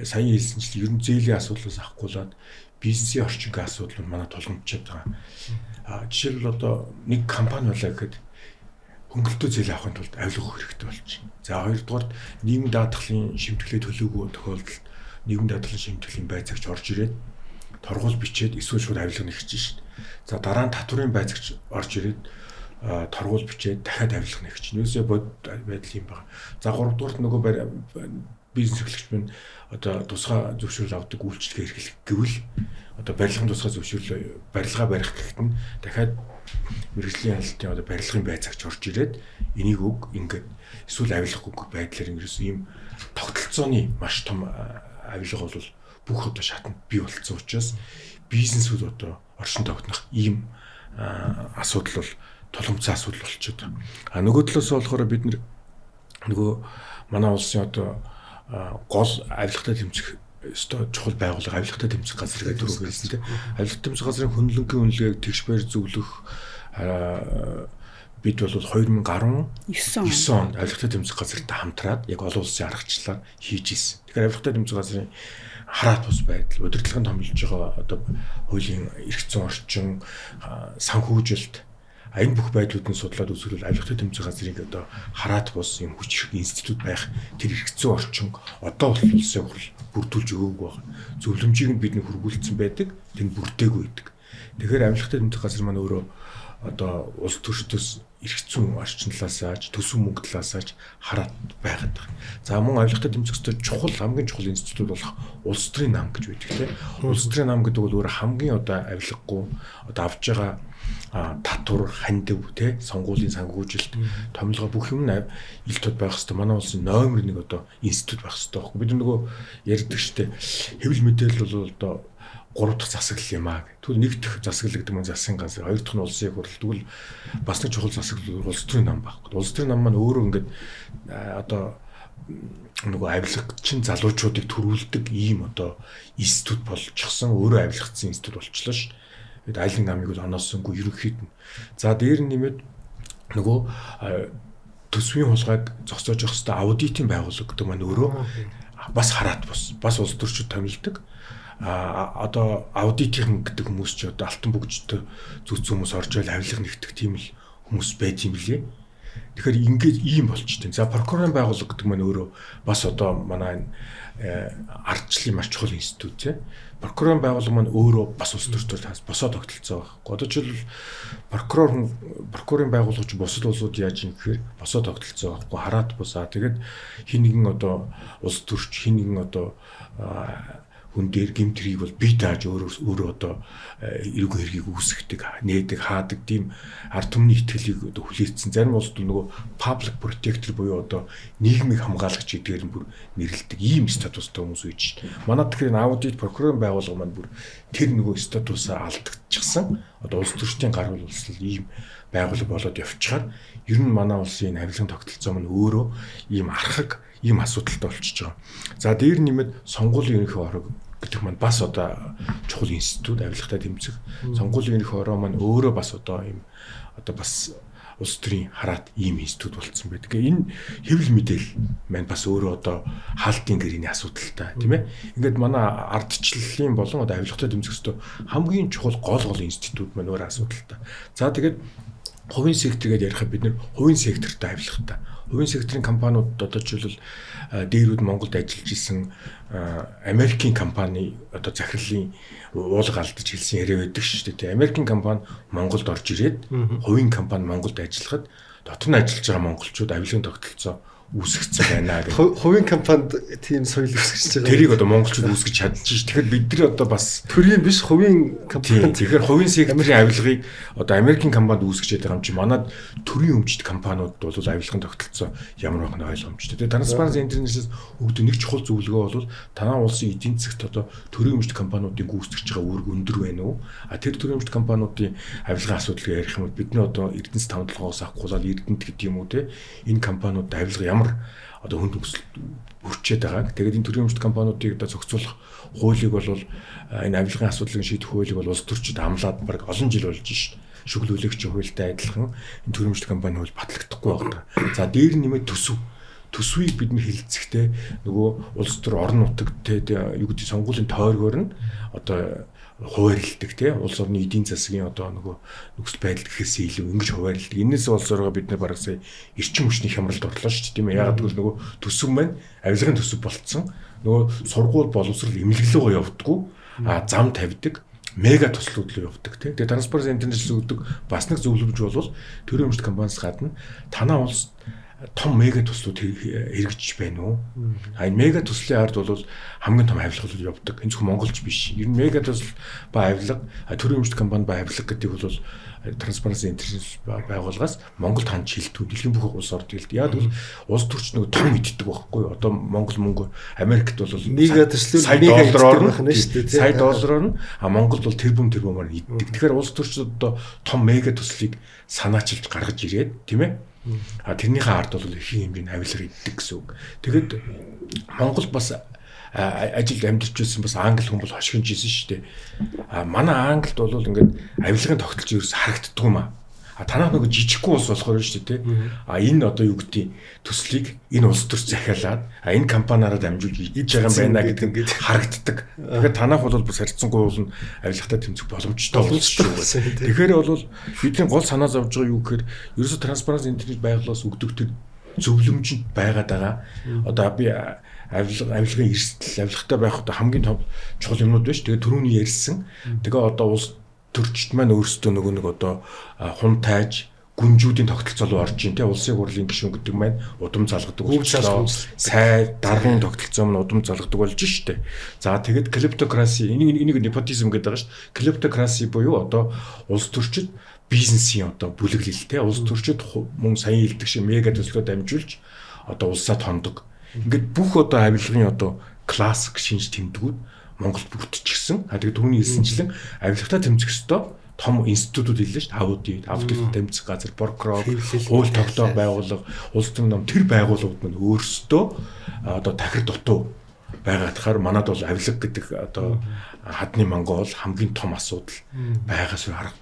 сая хэлсэнчлэн ер нь зээлийн асуудлаас ахгуулаад бизнесийн орчингийн асуудал нь манай тулгамдчиад байгаа. Жишээлбэл одоо нэг компани байлаа гэхэд хөнгөлөлтөө зээл авахын тулд авилга өгөх хэрэгтэй болчих. За хоёрдугаар нийгмийн даатгалын шимтгэлээ төлөөгүй тохиолдолд нийгмийн даатгалын шимтгэлийн байцаагч орж ирээд торгуул бичээд эсвэл шууд авилга нэгж шít. За дараа нь татврын байцаагч орж ирээд торгуул бичээд дахиад авилга нэгж. Юусээ бод байдал юм байна. За гуравдугаарт нөгөө бизнес эрхлэгч минь одоо тусгай зөвшөөрөл авдаг үйлчлэгээ эрхлэх гэвэл одоо барилгын тусгай зөвшөөрөл барилгаа барих гэхэд нь дахиад мэргэжлийн хяналтын одоо барилгын байцаагч орж ирээд энийг өг ингээд эсвэл авилгахгүй байдлаар ингээс ийм тогтолцооны маш том авилга бол бүх одоо шатанд бий болцсон учраас бизнесүүд одоо оршин тогтнох ийм асуудал бол тулгымцсан асуудал болчиход байна. Нөгөө талаас болохоор бид нөгөө манай улсын одоо гол авилгатай тэмцэх өстой чухал байгууллага авилгатай тэмцэх газар гэдэг үг хэлсэн тийм. Авилгатай тэмцэх газрын хөндлөнгийн үнэлгээг тэгш байр зөвлөх бид бол 2019 9 онд авилгатай тэмцэх газартай хамтраад яг олон улсын аргачлалаар хийж исэн. Тэгэхээр авилгатай тэмцэх газрын хараат бус байдал, удирдлагын томилж байгаа одоо хуулийн эрх зүйн орчин, санхүүжилт энэ бүх байдлуудыг судлаад үзвэл авилгатай тэмцэх газрын одоо хараат бус юм хүч институт байх тэр эрх зүйн орчин одоо бол улсын хурл бүрдүүлж өгөөгүй байна. Зөвлөмжийг нь бид хөргүүлсэн байдаг, тэнд бүрдээгүй байдаг. Тэгэхээр авилгатай тэмцэх газар маань өөрөө одоо улс төрчдөөс эрх зүйн орчнолоос ааж төсөв мөнгө талаас ааж хараат байгаад байна. За мөн авилгатай тэмцэх ёстой хамгийн чухал институт болох улс төрийн нам гэж байдаг тийм. Улс төрийн нам гэдэг бол өөрөө хамгийн одоо авилгагүй одоо авж байгаа татвар, хандив тий сонгуулийн санхүүжилт, томилгоо бүх юм ил тод байх хэвээр манай улсын номер 1 одоо институт байх хэвээр байхгүй. Бид нөгөө ярьдаг штеп хэвлэл мэдээлэл бол одоо 3 дахь засаглал юм аа. Тэгвэл 1 дахь засаглал гэдэг нь засгийн газар, 2 дахь нь улсын хурл. Тэгвэл бас нэг чухал засаглал улс төрийн нам байхгүй. Улс төрийн нам маань өөрөө ингээд одоо нөгөө авилгачин залуучуудыг төрүүлдэг ийм одоо институт болчихсон, өөрөө авилгацсан институт болчихлоо ш. Бид айлын намыг бол оноосонгүй ерөнхийд нь. За дээр нь нэмээд нөгөө төсвийн хулгайг зогсоож явах хэвээр аудитын байгууллага гэдэг маань өөрөө бас хараат бас улс төрчид томилдог. Одоо аудитын гэдэг хүмүүс ч одоо алтан бөгжтэй зүц хүмүүс орж ийл авилга нэгтгэх тийм л хүмүүс байд юм лээ. Тэгэхээр ингээд ийм болчтой. За прокурорын байгууллага гэдэг маань өөрөө бас одоо манай ардчлалын маш чухал институт тийм. Прокурорын байгууллага маань өөрөө бас улс төрчдөө босоод тогтолцоо байхгүй. Одоо жишээл прокурорын байгууллага ч бусад улсууд яаж юм гэхээр босоод тогтолцоо байхгүй. Хараат бусаа. Тэгээд хин нэгэн одоо улс төрч хин нэгэн одоо хүн дээр гэмтрийг бол бие дааж өөрөө одоо эрүүг хэргийг үүсгдэг, нээдэг, хаадаг тийм ард түмний ихтгэлийг одоо хүлээсэн. Зарим улсууд нөгөө public protector буюу одоо нийгмийг хамгаалагч гэдгээр нь бүр нэрлэдэг ийм статустай хүмүүс үйж шít. Манай тэгэхээр аудит прокурорын байгууллага маань бүр тэр нөгөө статусаа алдагдчихсан. Одоо улс төрчдийн гар хөлслөл ийм байгууллага болоод явчихаар ер нь манай улсын авилгын тогтолцоо маань өөрөө ийм архаг ийм асуудалтай болчихж байгаа. За дээр нэмээд сонгуулийн ерөнхий орог гэдэг маань бас одоо чухал институт авилгатай тэмцэх. Сонгуулийн ерөнхий ороо маань өөрөө бас одоо ийм одоо бас улс төрийн хараат ийм институт болцсон байдаг. Энэ хэвлэл мэдээлэл маань бас өөрөө одоо хаалтын гэрээний асуудалтай тийм ээ. Ингээд манай ардчлалын болон одоо авилгатай тэмцэх ёстой хамгийн чухал гол институт маань өөрөө асуудалтай. За тэгээд хувийн сектор гэдээ ярихад бид нэр хувийн сектортой авилгатай. Хувийн секторын компаниуд одоо жишээлбэл дээрүүд Монголд ажиллаж исэн Америкийн компани одоо захирлын уулга алдаж хэлсэн яриа байдаг шүү дээ. Америкийн компани Монголд орж ирээд хувийн компани Монголд ажиллахад дотор нь ажиллаж байгаа монголчууд авилгын тогтолцоо үүсгэсэн байна гэх. Хувийн компанид тийм соёл үүсгэж байгаа. Тэрийг одоо монголчууд үүсгэж чадчих ш. Тэгэхээр бид нар одоо бас төрийн биш хувийн компани. Тэгэхээр хувийн секторын авилгыг одоо Америкийн компанид үүсгэж байгаа юм чи манад төрийн өмчт компаниуд бол авилгын тогтолцоо ямар байх нь ойлгомжтой. Тэгээ Transparency International өгдөг нэг чухал зөвлөгөө бол танаа улсын эдийн засгт одоо төрийн өмчт компаниудыг гүйцэтгэж байгаа үүрэг өндөр байна уу? Тэр төрийн өмчт компаниудын авилгын асуудлыг ярих юм бол бидний одоо Эрдэнэс тавталгоос авахгүй бол Эрдэнэт гэдэг юм уу те энэ компаниуд авилга одоо хүнд өсөлт өрчээд байгааг. Тэгээд энэ төрийн өмчт компаниудыг одоо зохицуулах хуулийг бол энэ авилгын асуудлыг шийдэх хуулийг бол улс төрчид амлаад баг олон жил болж шít. Шүглүүлэгч хуультай адилхан энэ төрийн өмчт компани хууль батлагдахгүй байна. За дээр нэмээд төсвийг бид нар хилцэхдээ нөгөө улс төр орон нутагт юу гэдэг сонгуулийн тойргоор нь одоо хуваарлдаг тий улс орны эдийн засгийн одоо нөгөө нөхцөл байдал гэхээс илүү ингэж хуваарлдаг. Энээс улсороо бид нар бараг сая эрчим хүчний хямралд орлоо шүү дээ тийм ээ. Ягаад гэвэл нөгөө төсөв маань авилгын төсөв болцсон. Нөгөө сургууль боловсрал эмнэлэг рүү явдггүй зам тавьдаг. Мега туслууд руу явдаг тий. Тэгээ Transparency International өгдөг бас нэг зөвлөмж бол төрийн өмчт компаниас гадна танаа улс том мега туслууд хэрэгжиж байна уу? Энэ мега туслын ард бол хамгийн том авилгалууд явдаг. Энэ зөвхөн монголч биш. Ер нь мега тусл ба авилга, төрийн өмчт компани ба авилга гэдэг бол Transparency International байгууллагаас Монголд хандж хилдэг. Дэлхийн бүх улс орд хилдэг. Яг бол улс төрч нэг том иддэг байхгүй юу? Одоо Монгол мөнгө Америкт бол мега туслууд сая доллараар нь шүү дээ. Сая доллараар нь Монголд бол тэрбумаар иддэг. Тэгэхээр улс төрчид одоо том мега туслыг санаачилж гаргаж ирээд тийм ээ. Тэрнийхээ ард бол их хэмжээний авилга иддэг гэсэн үг. Тэгэд Монгол бас ажилд амьдарч байсан бас англи хүн бол хошигнж ийсэн шүү дээ. Манай англид бол ингээд авилгын тогтолцоо ерөөс харагддаг юм аа. Танах нөгөө жижигхэн улс болохоор шүү дээ, тий. Энэ одоо юу гэдэг төслийг энэ улс төр захиалаад энэ компаниараа дамжуулж хийж байгаа юм байна гэдэг нь харагддаг. Тэгэхээр танах бол бас харьцангуй бол авилгатай тэмцэх боломжтой улс шүү. Тэгэхээр бол бидний гол санаа зовж байгаа юу гэхээр ерөөсө транспаранс интернет байгууллагаас өгдөг тэр зөвлөмжөнд байгаад байгаа. Одоо би авилгын эрсдэл, авилгатай байх одоо хамгийн том чухал юмнууд байна шүү. Тэгээ түрүүний ярьсан. Тэгээ одоо улс төрчд маань өөрсдөө нөгөө нэг одоо хун тайж гүнжүүдийн тогтолцоо руу орж ийн те улсын хурлын гишүүн гэдэг маань удам залгадаг болчихлоо. Сай даргын тогтолцоо маань удам залгадаг болж штэ. За тэгэд клептокраси энийг непотизм гэдэг байгаа ш. Клептокраси буюу одоо улс төрчид бизнесийн одоо бүлэглэл те улс төрчид мөн саяын хэлдэг шиг мега төслөө дамжуулж одоо улсаа тондог. Ингээд бүх одоо авилгын одоо классик шинж тэмдгүүд Монголд бүрдчихсэн. Тэгээд түрүүний хэлсэнчлэн авилгатай тэмцэх ёстой том институтууд хэллээ шүү дээ. Аудит тэмцэх газар, прокурор, хууль тогтоох байгууллага, улс төрийн ном тэр байгууллагууд маань өөрсдөө одоо тахир дутуу байгаадахаар манад бол авилга гэдэг одоо хадны мангол бол хамгийн том асуудал байгаас харах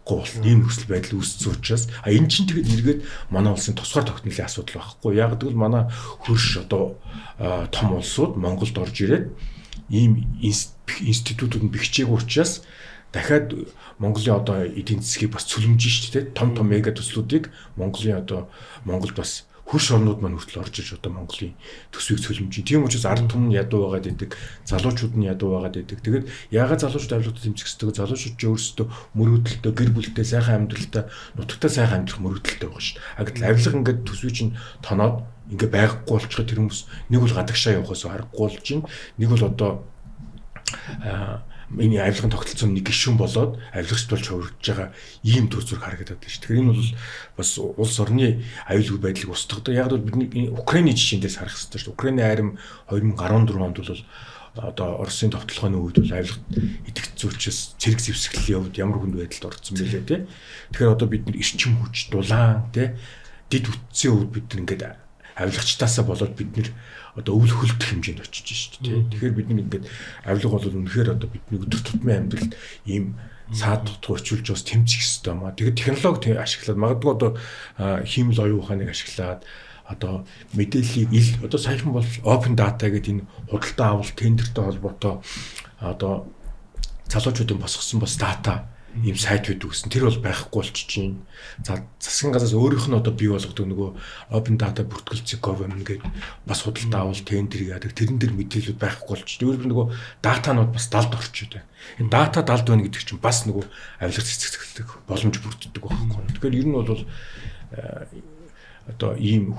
гол ийм нөхцөл байдал үүссэн учраас энэ чинь тэгээд эргээд манай улсын тусгаар тогтнолын асуудал байхгүй. Яг гэвэл манай хөрш одоо том улсууд Монголд орж ирээд ийм институтууд нь бэхжээгүй учраас дахиад Монголын одоо эдийн засгийг бас цөлмж шүү дээ. Том мега төслүүдийг Монголд бас хөрш орнууд маань хүртэл орж иж одоо Монголын төсвийг цөлмж. Тийм учраас ард түмэн ядуу байгаад идэг, залуучууд нь ядуу байгаад идэг. Тэгээд яагаад залуучууд авилгад тэмцэх ёстой? Залуучууд ч өөрсдөө мөрөөдөлтөө, гэр бүлтэй сайхан амьдралтай, нутагтай сайхан амьдрах мөрөөдөлтэй байгаа шүү дээ. Гэтэл авилга ингээд төсвийг чинь тоноод ингээ байхгүй болчиход тэр хүмүүс нэг бол гадагшаа явахаас харахгүй болж байна. Нэг бол одоо миний авилгын тогтолцоо нэг гишүүн болоод авилгач болж хувирж байгаа ийм төр зүрх харагдаад байна шүү. Тэгэхээр энэ бол бас улс орны аюулгүй байдлыг устгадаг. Яг л бидний Украиний жишээндээс харах хэрэгтэй шүү. Украиний арим 2014 онд бол одоо Оросын товтлогооны үед бол авилгад идэвхжүүлчээс цэрэг зэвсгэлийн хувьд ямар хүнд байдалд орсон байлээ тий. Тэгэхээр одоо бид нар эрчим хүч дулаан тий дид үтсийн хувьд бид нар ингээд авилгачтаасаа болоод бид нэр одоо өвөл хөлдөх хэмжээнд очиж шүү дээ. Тэгэхээр бид нэг ингээд авилга бол үнэхээр одоо бидний өдөр тутмын амьдралд ийм саад тутгуучулж бас тэмцэх ёстой маа. Тэгээд технологи ашиглаад магадгүй одоо хиймэл оюун ухааныг ашиглаад одоо мэдээллийг одоо саяхан бол open data гэдэг энэ худалдаа авалт тендертэй холбоотой одоо залуучуудын босгосон бас дата ийм сайт байдаг гэсэн. Тэр бол байхгүй болчихж байна. За засгийн газраас өөрийнх нь одоо бий болгодог нөгөө open data бүртгэлцэг government гэдэг бас худалдаа авалт тендер яадаг. Тэрэн дээр мэдээлэл байхгүй болчихж. Өөрөөр нөгөө датанууд бас далд орчод байна. Энэ дата далд байна гэдэг чинь бас нөгөө авилга цэцгэлэх боломж бүрддэг байхгүй. Тэгэхээр ер нь бол одоо ийм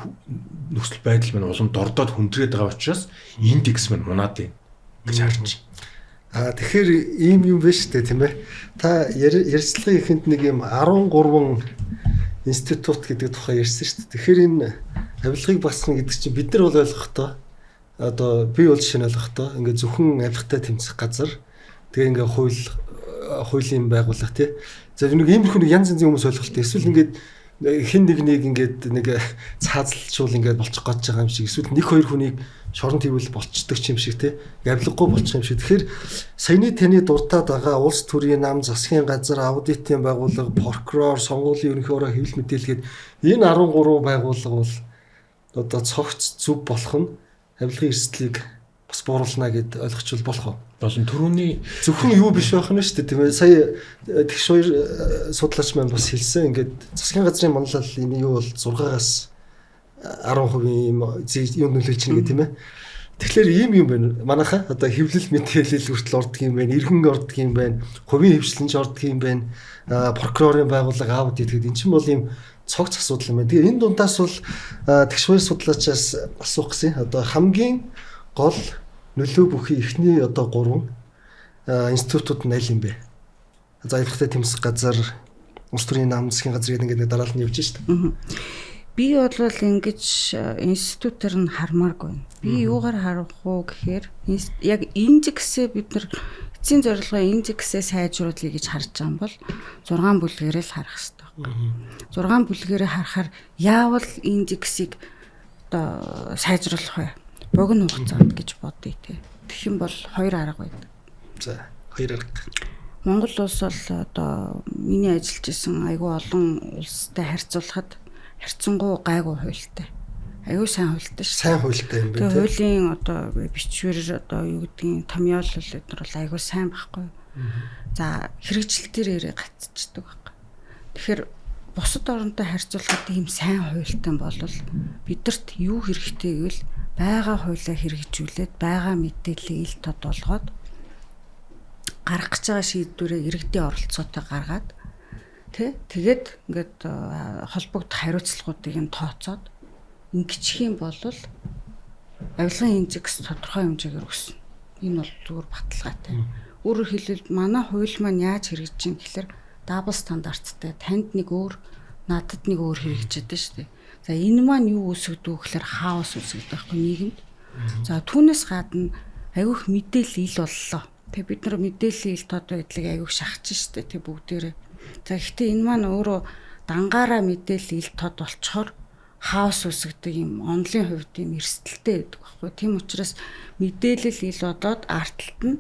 нөхцөл байдал маань улам дордоод хүндрээд байгаа учраас индекс маань мунаад байна гэж харж байна. Тэгэхээр ийм юм байна шүү дээ тийм ээ. Та ярилцлагын эхэнд нэг юм 13 институт гэдэг тухай ярьсан шүү дээ. Тэгэхээр энэ авилгыг басна гэдэг чинь бид нар бол ойлгохдоо одоо би бол жишээ нь ойлгохдоо ингээд зөвхөн авилгатай тэмцэх газар тэгээ ингээд хуулийн байгууллага тий. За нэг иймэрхүү нэг янз янзын хүмүүс ойлголттой. Эсвэл ингээд хин нэг ингээд нэг цаазлчул ингээд болчих гэж байгаа юм шиг. Эсвэл нэг хоёр хүнийг шорон твэл болцдог юм шиг тий. Авилгагүй болчих юм шиг. Тэгэхээр саяны таны дуртаад байгаа улс төрийн нам, засгийн газар, аудитын байгууллага, прокурор, сонгуулийн ерөнхийлөгөө хэвлэл мэдээлгээд энэ 13 байгууллага бол одоо цогц зүв болох нь авилгын эрсдлийг бас бууруулна гэд ойлгочвол болох уу? Болон түрүүний зөвхөн юу биш байх нь шүү дээ тийм ээ. Сая тэгш хоёр судлаач маань бас хэлсэн. Ингээд засгийн газрын манлал энэ юу бол 6-аас 10% юм нөлөөлж чинь гэх тийм ээ. Тэгэхээр ийм юм байна. Манайхаа одоо хэвлэл мэдээлэл хүртэл ордог юм байна. Иргэн ордог юм байна. Хувийн хвшлэнж ордог юм байна. Прокурорын байгууллага аудит гэдэг. Эн чинь бол ийм цогц асуудал юм байна. Тэгээ энэ дундаас бол тэгш хоёр судлаачаас асуух гэсэн. Одоо хамгийн гол нөлөө бүхий эхний одоо 3 институтууд нь аль юм бэ? За авилгатай тэмцэх газар, улс төрийн нам, засгийн газар гэдэг ингээд дараалал нь явж шүү дээ. Би бол ингэж институтээр нь хармааргүй. Би юугаар харах уу гэхээр яг индексээ бид нар эцсийн зорилгоо индексээ сайжруулъя гэж харж байгаа юм бол 6 бүлгээрээ л харах хэрэгтэй. 6 бүлгээрээ харахаар яавал индексийг одоо сайжруулах вэ? Богино хугацаанд гэж бодъё те. Тэгэх юм бол 2 арга байдаг. За 2 арга. Монгол улс бол одоо миний ажиллаж исэн айгүй олон улстай харьцуулахад харьцангуй гайгүй хуультай. Айгүй сайн хуультай шүү. Сайн хуультай юм байна. Тэгээ хуулийн одоо бичвэр одоо юу гэдгийг томьёолол эдгээр бол айгүй сайн байхгүй. За хэрэгжил дээр ирээ гацчихдаг байхгүй. Тэгэхээр бусад оронтой харьцуулахад ийм сайн хуультай бол бидэрт юу хэрэгтэй гэвэл байгаа хуулиа хэрэгжүүлээд байгаа мэдээллийг ил тод болгоод гаргах гэж байгаа шийдвэрээ иргэдийн оролцоотой гаргаад тэгээд ингээд холбогдох хариуцлагуудыг нь тооцоод ингэчих юм бол авилгын инжекс тодорхой хэмжээгээр өснө. Энэ бол зүгээр баталгаатай. Өөрөөр хэлбэл манай хууль маань яаж хэрэгжиж юм гэхээр дабл стандарттай. Танд нэг өөр, надад нэг өөр хэрэгжиж байгаа шүү дээ. За энэ маань юу үүсгэдэг вэ гэхээр хаос үүсгэдэг байхгүй нийгэмд. За түүнээс гадна аявих мэдээлэл ил боллоо. Тэг бид нар мэдээллийн ил тод байдлыг аявих шахаж штэ тэг бүгдээрээ. За гэхдээ энэ маань өөрөө дангаараа мэдээлэл ил тод болчоор хаос үүсгэдэг юм онлын хувьд юм эрсдэлтэй байдаг байхгүй. Тийм учраас мэдээлэл ил бодоод артталт нь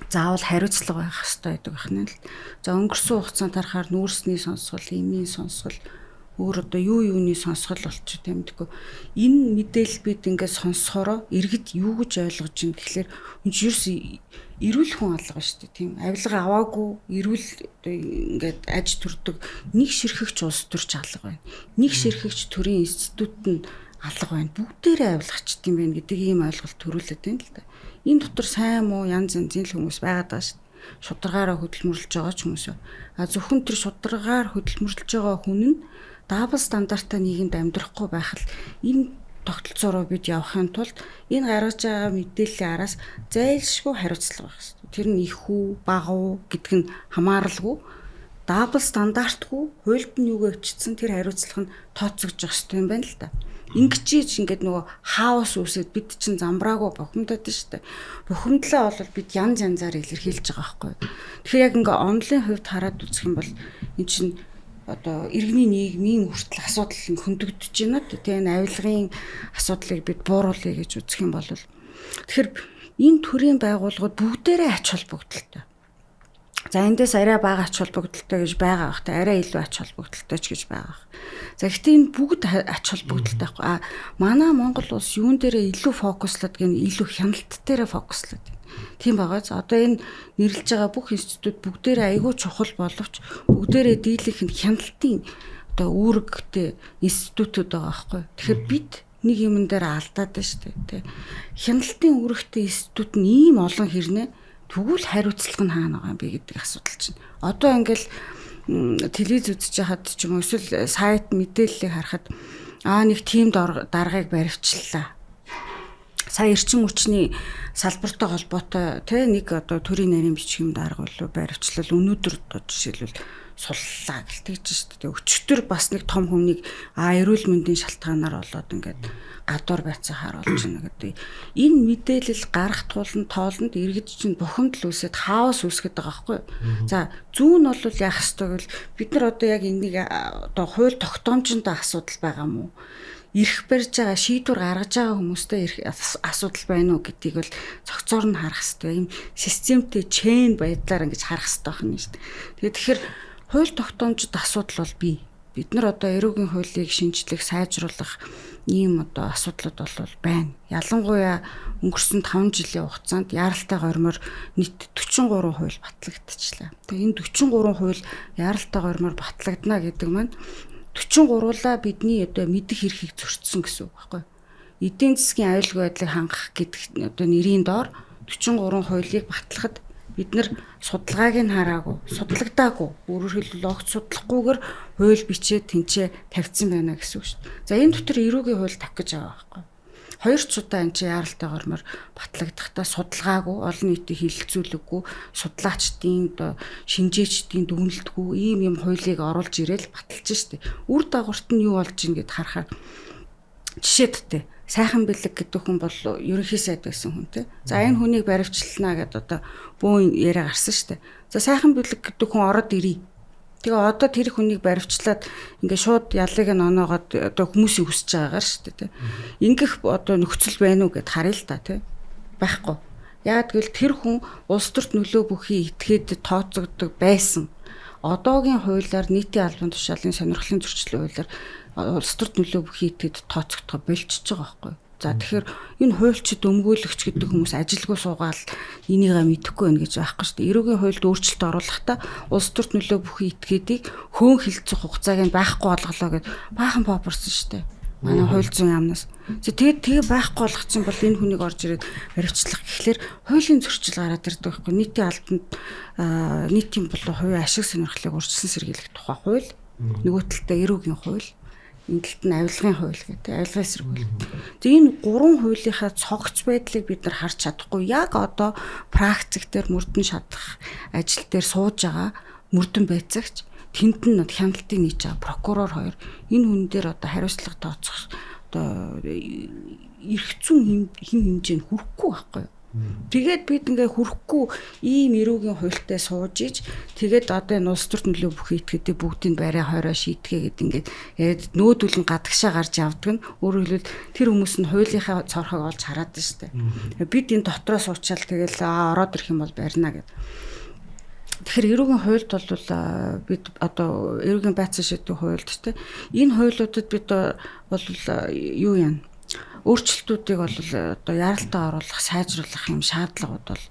заавал хариуцлага байх хэрэгтэй байдаг байна л. За өнгөрсөн хугацаанд харахаар нүүрсний сонсгол, эмийн сонсгол өөр одоо юуны сонсгол болчих тийм мэдгүй. Энэ мэдээлэл бид ингээд сонсохороо иргэд юу гэж ойлгож байна гэхэлэр энэ ерөөс эрүүл хүн алга шүү дээ тийм. Авилга аваагүй эрүүл ингээд аж төрдөг нэг ширхэгч улс төрч алга байна. Нэг ширхэгч төрийн институт нь алга байна. Бүгдээрээ авилгачд юм байна гэдэг ийм ойлголт төрүүлээд байна л да. Энэ дотор сайн муу янз янзын хүмүүс байгаад байгаа шүү дээ. Шударгаараа хөдөлмөрлөж байгаа ч хүмүүс. А зөвхөн тэр шударгаар хөдөлмөрлөж байгаа хүн нь дабл стандарттай нийгэмд амьдрахгүй байхад энэ тогтолцоороо бид явахын тулд энэ гаргаж байгаа мэдээллийн араас зайлшгүй хариуцлага байх хэрэгтэй. Тэр нь их үү, бага уу гэдг нь хамааралгүй дабл стандартгүй хуульд нь юуг өвчтсөн тэр хариуцлага нь тооцогдож явах хэрэгтэй юм байна л да. Ингэж ингээд нөгөө хаос үүсээд бид чинь замбраагүй бухимдаад штэ. Бухимдлаа бол бид янз янзаар илэрхийлж байгаа байхгүй. Тэгэхээр яг ингээ онлын хувьд хараад үзэх юм бол эн чинь одоо иргэний нийгмийн хүртэл асуудал хөндөгдөж байна тийм энэ авилгын асуудлыг бид бууруулъя гэж үзэх юм бол тэгэхээр энэ төрлийн байгууллагууд бүгдээрээ ач холбогдолтой. За эндээс арай бага ач холбогдолтой гэж байгаа бах та арай илүү ач холбогдолтой ч гэж байгаа. За гэхдээ энэ бүгд ач холбогдолтой байхгүй. А манай Монгол улс юун дээрээ илүү фокуслаад гэн илүү хяналт дээрээ фокуслаад. Тийм байгаа. За одоо энэ нэрлэж байгаа бүх институт бүгдээрээ айгүй чухал боловч бүгдээрээ дийлэх нь хяналтын одоо үүрэгтэй институтууд байгаа байхгүй. Тэгэхээр бид нэг юм дээр алдаад байна шүү дээ. Хяналтын үүрэгтэй институт нь ийм олон хэрнээ тэгвэл хариуцлага нь хаана байгаа юм бэ гэдэг асуудал чинь. Одоо ингээл телевиз үзэж хахад ч юм уу эсвэл сайт мэдээллийг харахад нэг тийм даргаыг баривчлаа. Сая эрчим хүчний салбартай холбоотой нэг одоо төрийн нарийн бичгийн дарга болов баривчлал өнөөдөр одоо жишээлбэл суллаа гэлтэж шүү дээ. Өчтөр бас нэг том хүнийг эрүүл мэндийн шалтгаанаар болоод ингээд гадуур байцаахаар болж байна гэдэг. Энэ мэдээлэл гарах тулд тоолонд иргэд чинь бухимдал үүсээд хаос үүсгэж байгаа байхгүй. За зүүн нь бол яах ёстой гэвэл бид нар одоо яг энийг одоо хууль тогтоомжтой асуудал байгаа мó ирэх барьж байгаа шийдвэр гаргаж байгаа хүмүүстэй асуудал байна уу гэдгийг бол цогцоор нь харах хэрэгтэй. Ийм системтэй чейн байдлаар ингэж харах хэрэгтэй байна шүү дээ. Тэгэхээр хууль тогтоомжтой асуудал бол бий. Бид нар одоо эрүүгийн хуулийг шинжлэх, сайжруулах ийм одоо асуудлууд бол байна. Ялангуяа өнгөрсөн 5 жилийн хугацаанд яаралтай гормоор нийт 43 хууль батлагдчихлаа. Тэгээ энэ 43 хууль яаралтай гормоор батлагдана гэдэг маань 43-ла бидний одоо мэдэх эрхийг зөрчсөн гэсэн үг байхгүй. Эдийн засгийн аюулгүй байдлыг хангах гэдэг одоо нэрийн доор 43 хуулийг батлахад бид нар судалгааг нь хараагүй, судлагдаагүй, өөрөөр хэлбэл огт судлахгүйгээр хууль бичээд тэнцээ тавьсан байна гэсэн үг шүү дээ. За энэ дотор эрүүгийн хууль тавих гэж байгаа байхгүй. Хоёр ч удаа энэ яаралтай гормоор батлагдахдаа судалгаагүй, олон нийтийн хилэлцүүлэггүй, судлаачдын одоо шинжээчдийн дүгнэлтгүй ийм хуулийг оруулж ирээл баталж штэ. Үр дагаварт нь юу болж ийн гэд харахаар жишээдтэй сайхан бэлэг гэдэг хүн бол ерөнхий сайд байсан хүн те. За энэ хүнийг баривчлална гэдээ одоо бөөн яриа гарсан штэ. За сайхан бэлэг гэдэг хүн ороод ирээ. Тэгээ одоо тэр хүнийг баривчлаад ингээ шууд ялыг нь оноогоод одоо хүмүүсийг хүсэж байгаагаар шүү дээ. Ингэх одоо нөхцөл байна уу гэд харъя л та тий. Байхгүй. Яг гэвэл тэр хүн улс төрт нөлөө бүхий этгээд тооцогддог байсан. Одоогийн хуулиар нийтийн албан тушаалын сонирхлын зөрчлийн хуулиар улс төрт нөлөө бүхий этгээд тооцогдохоо болчихж байгаа байхгүй. За тэгэхээр энэ хуульчид өмгөөлөгч гэдэг хүмүүс ажилгүй суугаал энийгээ мэдэхгүй байна гэж байхгүй шүү дээ. Эрүүгийн хуульд өөрчлөлт оруулахдаа улс төрт нөлөө бүхий этгээдийг хөөн хилцэх хугацааг нь байхгүй болголоо гэд баахан попорсон шүү дээ. Манай хууль зүйн яамнаас. Тэгээд тэгээ байхгүй болгоцсон бол энэ хүнийг орж ирээд баривчлах гэхлээр хуулийн зөрчил гараад ирдэг байхгүй. Нийтийн албанд нийтийн болон хувийн ашиг сонирхлыг урьдчилан сэргийлэх тухай хууль, нөгөө талдаа эрүүгийн хууль, энэ талд нь авилгын хууль гэдэг, авилгын эсрэг хууль. Тэгээ энэ гурван хуулийнхаа цогц байдлыг бид нар харж чадахгүй. Яг одоо практик дээр мөрдөн шатлах ажил дээр сууж байгаа мөрдөн байцаагч тэнд нь хяналтыг нийж байгаа прокурор хоёр энэ хүн дээр одоо хариуцлага тооцох одоо эрх зүйн хэмжээнд хүрэхгүй байхгүй юу? Тэгээд бид ингээ хүрэхгүй ийм эрүүгийн хуультай сууж иж тэгээд одоо энэ улс төрт нөлөө бүхий этгээдээ бүгдийг барай хойроо шийтгээ гэд ингээд яриад нөөдүүлэн гадагшаа гарч явдаг нь өөрөөр хэлбэл тэр хүмүүс нь хуулийнхаа цорхойг олж хараад байна шүү дээ. Бид энэ дотроо суучаал тэгэл ороод ирэх юм бол барина гэд. Тэгэхээр эрүүгийн хуульд бол бид одоо эрүүгийн байцаан шийдвэрийн хуульд тийм энэ хуулиудад бид бол юу юм өөрчлөлтүүдийг бол одоо яралтаа оруулах, сайжруулах юм шаардлагууд бол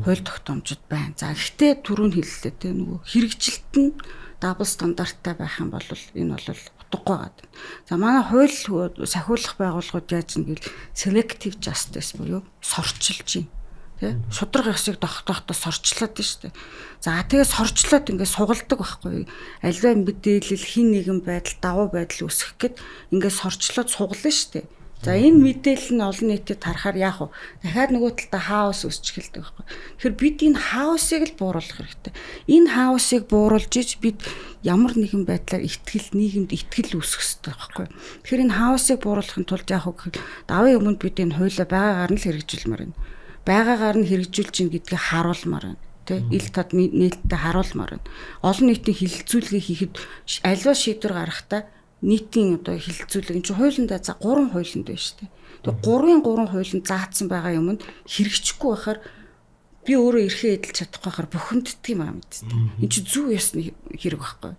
хууль тогтоомжууд байна. За гэхдээ түрүүн хэллээ тийм нөгөө хэрэгжилт нь дабл стандарттай байх юм бол энэ бол утгагүй байгаа. За манай хууль сахиулах байгууллагууд яаж нэгэл selective justice буюу сорчилж юм. Тэ шудраг ёсыг тогтоохтой сорчлоод байна шүү дээ. За тэгээ сорчлоод ингээд сугалдаг байхгүй. Альва мэдээлэл хин нэгэн байдал давуу байдал үүсгэх гээд ингээд сорчлоод сугална шүү дээ. За энэ мэдээлэл нь олон нийтэд харахаар яах вэ? Дахиад нөгөө талдаа хаос үүсч эхэлдэг байхгүй. Тэгэхээр бид энэ хаосыг л бууруулах хэрэгтэй. Энэ хаосыг бууруулж иж бид ямар нэгэн байдлаар нийгэмд итгэл үүсгэх хэрэгтэй байхгүй. Тэгэхээр энэ хаосыг бууруулахын тулд яах вэ гэхээр давын өмнөд бид энэ хуулиа байгаагаар нь л хэрэгжүүлмээр байна. Байгаагаар нь хэрэгжүүлж ин гэдгийг харуулмаар байна. Тэ ил тод нээлттэй харуулмаар байна. Олон нийтийн хилцүүлгийг хийхэд альва шийдвэр гаргахдаа нийтийн одоо хилцүүлэг энэ хуулиндаа за 3 хуулинд байна шүү дээ. Тэгээ 3 хуулинд заагдсан байгаа юм нь хэрэгжихгүй байхаар би өөрөө эрхээ эдэлж чадахгүй байхаар бухимддаг юм аа мэдээ. Энэ чи зөв ёсны хэрэг байхгүй.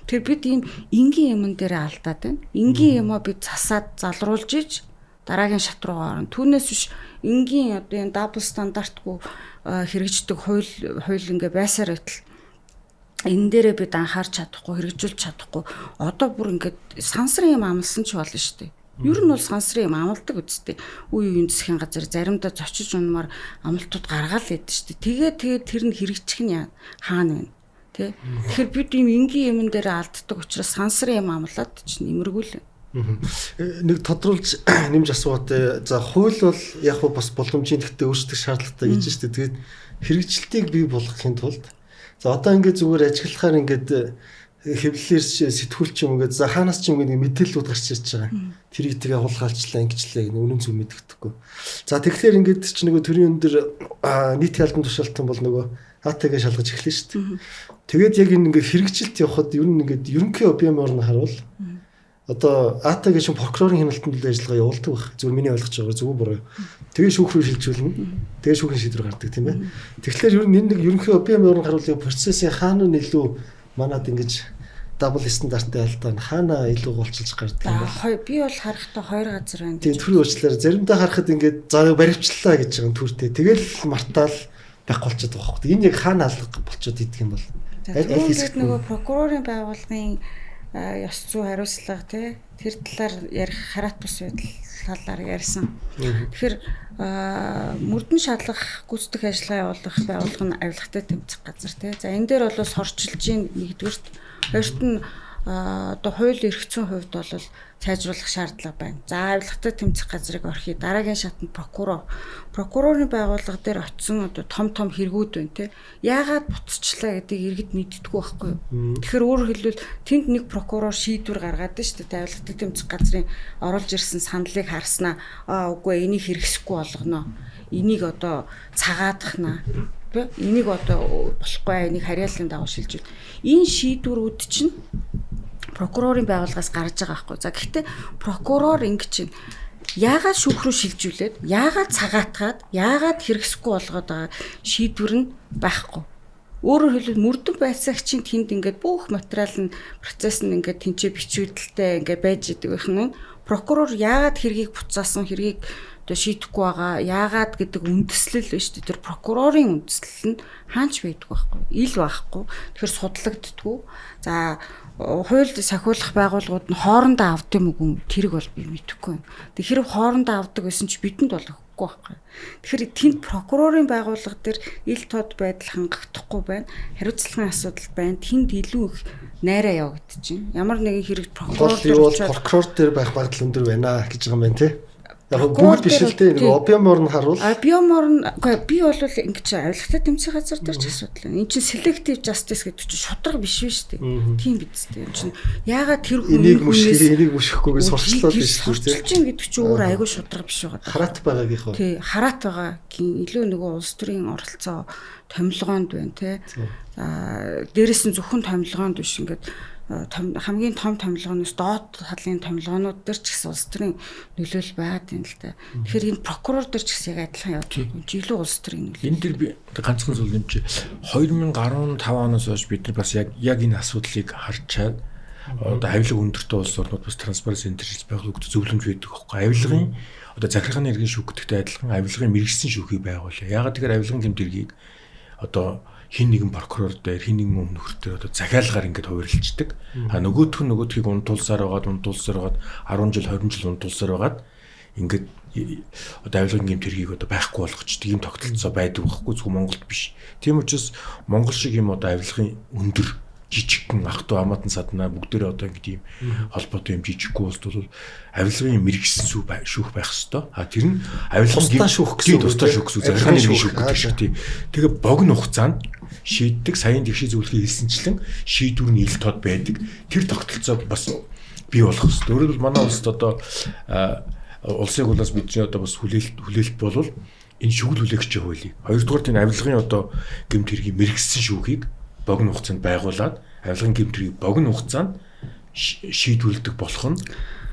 Тэр бид ийм энгийн юмн дээр алдаад байна. Энгийн юмаа бид засаад залруулж иж дараагийн шат руугаа орно. Түүнээс биш энгийн одоо энэ дабл стандартгүй хэрэгждэг хууль ингээ байсаар байтал энэ дээрээ бид анхаарч чадахгүй, хэрэгжүүлж чадахгүй. Одоо бүр ингээд сансрын юм амлсан ч болно шүү дээ. Ер нь бол сансрын юм амладаг үсттэй. Үе үеийн засгийн газар заримдаа зочиж унмаар амлалтууд гаргаал байдаг шүү дээ. Тэгээд тэр нь хэрэгжих нь хаана вэ? Тэ? Тэгэхээр бид ийм энгийн юмн дээр алддаг учраас сансрын юм амлаад чинь нэмэргүй л. Нэг тодруулж нэмж асуугатай. За хууль бол яг бас боломжийн гэхдээ өөрчлөлт шаардлагатай гэж шүү дээ. Тэгээд хэрэгжилтийг бий болгохын тулд за одоо ингээд зүгээр ажиглахаар ингээд хэвлэлээр сэтгүүлч юм ингээд за хаанаас ч юм ингээд мэдээлэлүүд гарч ирж байгаа. Тэрийг тэгээ хулгайлчлаа ингэчлээ гэх үнэн зөв мэддэхгүй. За тэгэхээр ингээд чи нөгөө төрийн өндөр нийтийн албан тушаалтан бол нөгөө АТГ шалгаж эхлэв шүү дээ. Тэгээд яг энэ ингээд хэрэгжилт явахад ер нь ингээд ерөнхий объемоор нь харуул одоо АТГ шин прокурорын хяналтанд үйл ажиллагаа явуулдаг байх. Зүгээр миний ойлгож байгаагаар зөв буруу. Тэгээ шүүх рүү шилжүүлнэ. Тэгээ шүүхийн шийдвэр гардаг тийм ээ. Тэгэхээр ер нь энэ нэг ерөнхий объемоор нь харуулсан процессын хаана нь илүү манад ингэж дабл стандарттай алдаа хаана илүү голчилж гардаг юм бэ? Би бол харахтаа хоёр газар байна. Тийм төрийн уучлаарай. Заримдаа харахад ингэж за баривчлаа гэж байгаа төртэй. Тэгэл мартаал байхгүй болчиход байгаа хөөх. Энэ яг хаана алга болчиход идэх юм бол. Аль хэсэг нөгөө прокурорын байгууллагын ёс зүй хариуцлага тий тэр талаар ярих хараат бус байдал талаар ярьсан. Тэгэхээр мөрдөн шалгах гүйцэтгэх ажиллагаа явуулах байгууллага нь авилгатай тэмцэх газар тий. За энэ дээр бол сорчилж ийн нэгдүгürt хоёрт нь одоо хууль эрх зүйн хувьд бол сайжруулах шаардлага байна. За авилгатай тэмцэх газрыг орхи дараагийн шатнд прокурорын байгууллага дээр очисон одоо том хэрэгүүд байна те. Яагаад буцчлаа гэдгийг иргэд мэддэггүй байхгүй юу? Тэгэхээр өөрөөр хэлбэл тэнд нэг прокурор шийдвэр гаргаад байна шүү дээ. Авилгатай тэмцэх газрын оруулж ирсэн саналыг харснаа үгүй энийг хэрэгсэхгүй болгоно. Энийг одоо цагаадахнаа. Энийг одоо болохгүй энийг харьяаллын дагуу шилжүүл. Энэ шийдвэрүүд чинь прокурорын байгууллагаас гарч байгаа байхгүй. За гэхдээ прокурор ингэ чинь яагаад шүүх рүү шилжүүлээд, яагаад цагаатгаад, яагаад хэрэгсэхгүй болгоод байгаа шийдвэр нь байхгүй. Өөрөөр хэлбэл мөрдөн байцаагчийн тэнд ингээд бүх материал нь процесс нь ингээд тэнцээ бичүүлэлтэй ингээд байж идэг байх нь прокурор яагаад хэргийг буцаасан, хэргийг одоо шийдэхгүй байгаа, яагаад гэдэг үндэслэл биш үү? Тэр прокурорын үндэслэл нь хаач байдаг байхгүй, ил байхгүй. Тэгэхээр судлагддаггүй. За хуульд сахиулах байгууллагууд нь хоорондоо авдаг юм уу? Тэрэг бол би мэдэхгүй байна. Тэгэхээр хоорондоо авдаг байсан ч бидэнд бол өгөхгүй байхгүй. Тэгэхээр тэнд прокурорын байгууллага дээр ил тод байдал хангахдахгүй байна. Хариуцлагын асуудал байна. Тэнд илүү их найраа явагдаж байна. Ямар нэгэн хэрэг прокурор дээр байх магадлал өндөр байна гэж байгаа юм байна тий. Яг бүгд биш л дээ. Нэг объемор нь харуул. Объемор нь би бол ингэж авилгатай тэмцэх газар дээр ч асуудал. Энд чинь selective justice гэдэг чинь шудраг биш шүү дээ. Тийм биз дээ. Энд чинь яагаад тэр хүн энийг мөшгөхгүйгээр сурчлаад биш үү? Сурчилж ин гэдэг чинь өөр айгүй шудраг биш байгаа. Хараат байгаагийнхоо. Тий, хараат байгаагийн илүү нөгөө улс төрийн оролцоо томилгоонд байна тий. За дээрэс нь зөвхөн томилгоонд биш ингээд хамгийн том томилгооноос доод талын томилгоонууд дээр ч гэсэн улс төрийн нөлөөлөл байгаад байна л да. Тэгэхээр энэ прокурор дээр ч гэсэн яг адилхан явдаг юм. Илүү улс төрийн нөлөөлөл. Энэ дэр би ганцхан зүйл юм чи 2015 оноос хойш бид нар бас яг энэ асуудлыг харчаад одоо авилга өндөртэй улс орнууд бас Transparency International байгууллагад зөвлөмж байдаг байхгүй. Авилгын одоо захиргааны иргэн шүүх гэдэгтэй адилхан авилгын мэрэгсэн шүүхийг байгуулъя. Яагаад тэгэхээр авилгын гэмт хэргийг одоо хин нэгэн прокурор дээр хин нэгэн өмнөхөр дээр одоо захиалгаар ингээд хувирлцдаг. А нөгөөдхийг унтуулсаар байгаад 10 жил 20 жил унтуулсаар байгаад ингээд одоо авилгын гэмт хэргийг одоо байхгүй болгочдөг юм тогтолцоо байдаг байхгүй зөвхөн Монголд биш. Тийм учраас Монгол шиг юм одоо авилгын өндөр жижигхэн ах トゥ амаатан саднаа бүгдээрээ одоо ингээд ийм холбоотой юм жижиггүй улсд бол авилгын мэрэгсэн шүүх байх хэвээр. А тэр нь авилгын тусдаа шүүх гэсэн захиргааны шүүх гэдэг шиг тийм. Тэгээ богино хугацаанд шийддэг саяын дэвшээ зөвлөхийг хэлсэнчлэн шийдвэр нь ил тод байдаг. Тэр тогтолцоо бас бий болох хэвээр. Өөрөөр хэлбэл манай улсад одоо улсын хуулиас бидний одоо бас хүлээлт болвол энэ шүүл хүлээгчийн хуулийг хоёрдугаар энэ авилгын одоо гэмт хэргийн мэрэгсэн шүүхийг богино хугацаанд байгуулад авилгын гэмт хэргийг богино хугацаанд шийдвэрлэдэг болох нь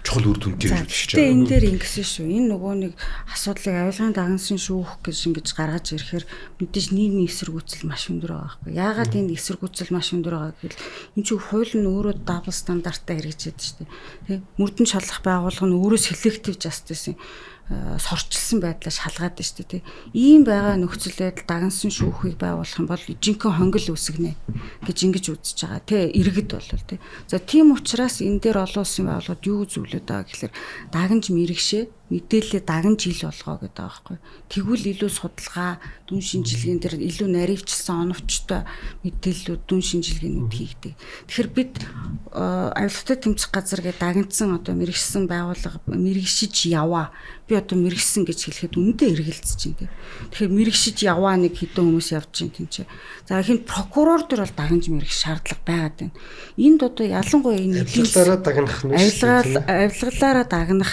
чухал үр дүнтэй гэж бодож байна. Энэ дээр ингэсэн шүү. Энэ нөгөө нэг асуудлыг авилгын дагнсан шүүх гэж гаргаж ирэхээр мэдээж нийгмийн эсэргүүцэл маш өндөр байгаа байхгүй. Яагаад энэ эсэргүүцэл маш өндөр байгаа гэвэл энэ чинь хууль нь өөрөө дабл стандартаа хэрэгжээд шүү дээ. Тэ мөрдөн шалгах байгууллага нь өөрөө selective justice сорчилсан байдлаа шалгаад байна шүү дээ. Ийм байгаа нөхцөл байдал дагнсан шүүхийг байгуулах юм бол жинхэнэ хонгил үүсгэнэ гэж ингэж үзэж байгаа. Тэ иргэд болвол тэ. За тийм учраас энэ дээр олон улсын байгууллагууд юу зөвлөд байгаа гэхээр дагнж мэрэгшээ мэдээлэлээ дагнж ил болгоо гэдэг байгаа байхгүй. Тэгвэл илүү судалгаа, дүн шинжилгээнд дээр илүү наривчилсан оновчтой мэдээллүүд, дүн шинжилгээнүүд хийгдэг. Тэгэхээр бид авилгатай тэмцэх газар гэдэг дагнцсан одоо мэрэгшсэн байгууллага мэрэгшиж яваа. Би одоо мэрэгшсэн гэж хэлэхэд үнэндээ эргэлзэж байна. Тэгэхээр мэрэгшиж яваа нэг хэдэн хүмүүс явж байна тэнцээ. За хин прокурор дээр бол дагнж мэрэгш шаардлага байгаад байна. Энд одоо ялангуяа энэ авилгалаараа дагнах нь авилгалаараа дагнах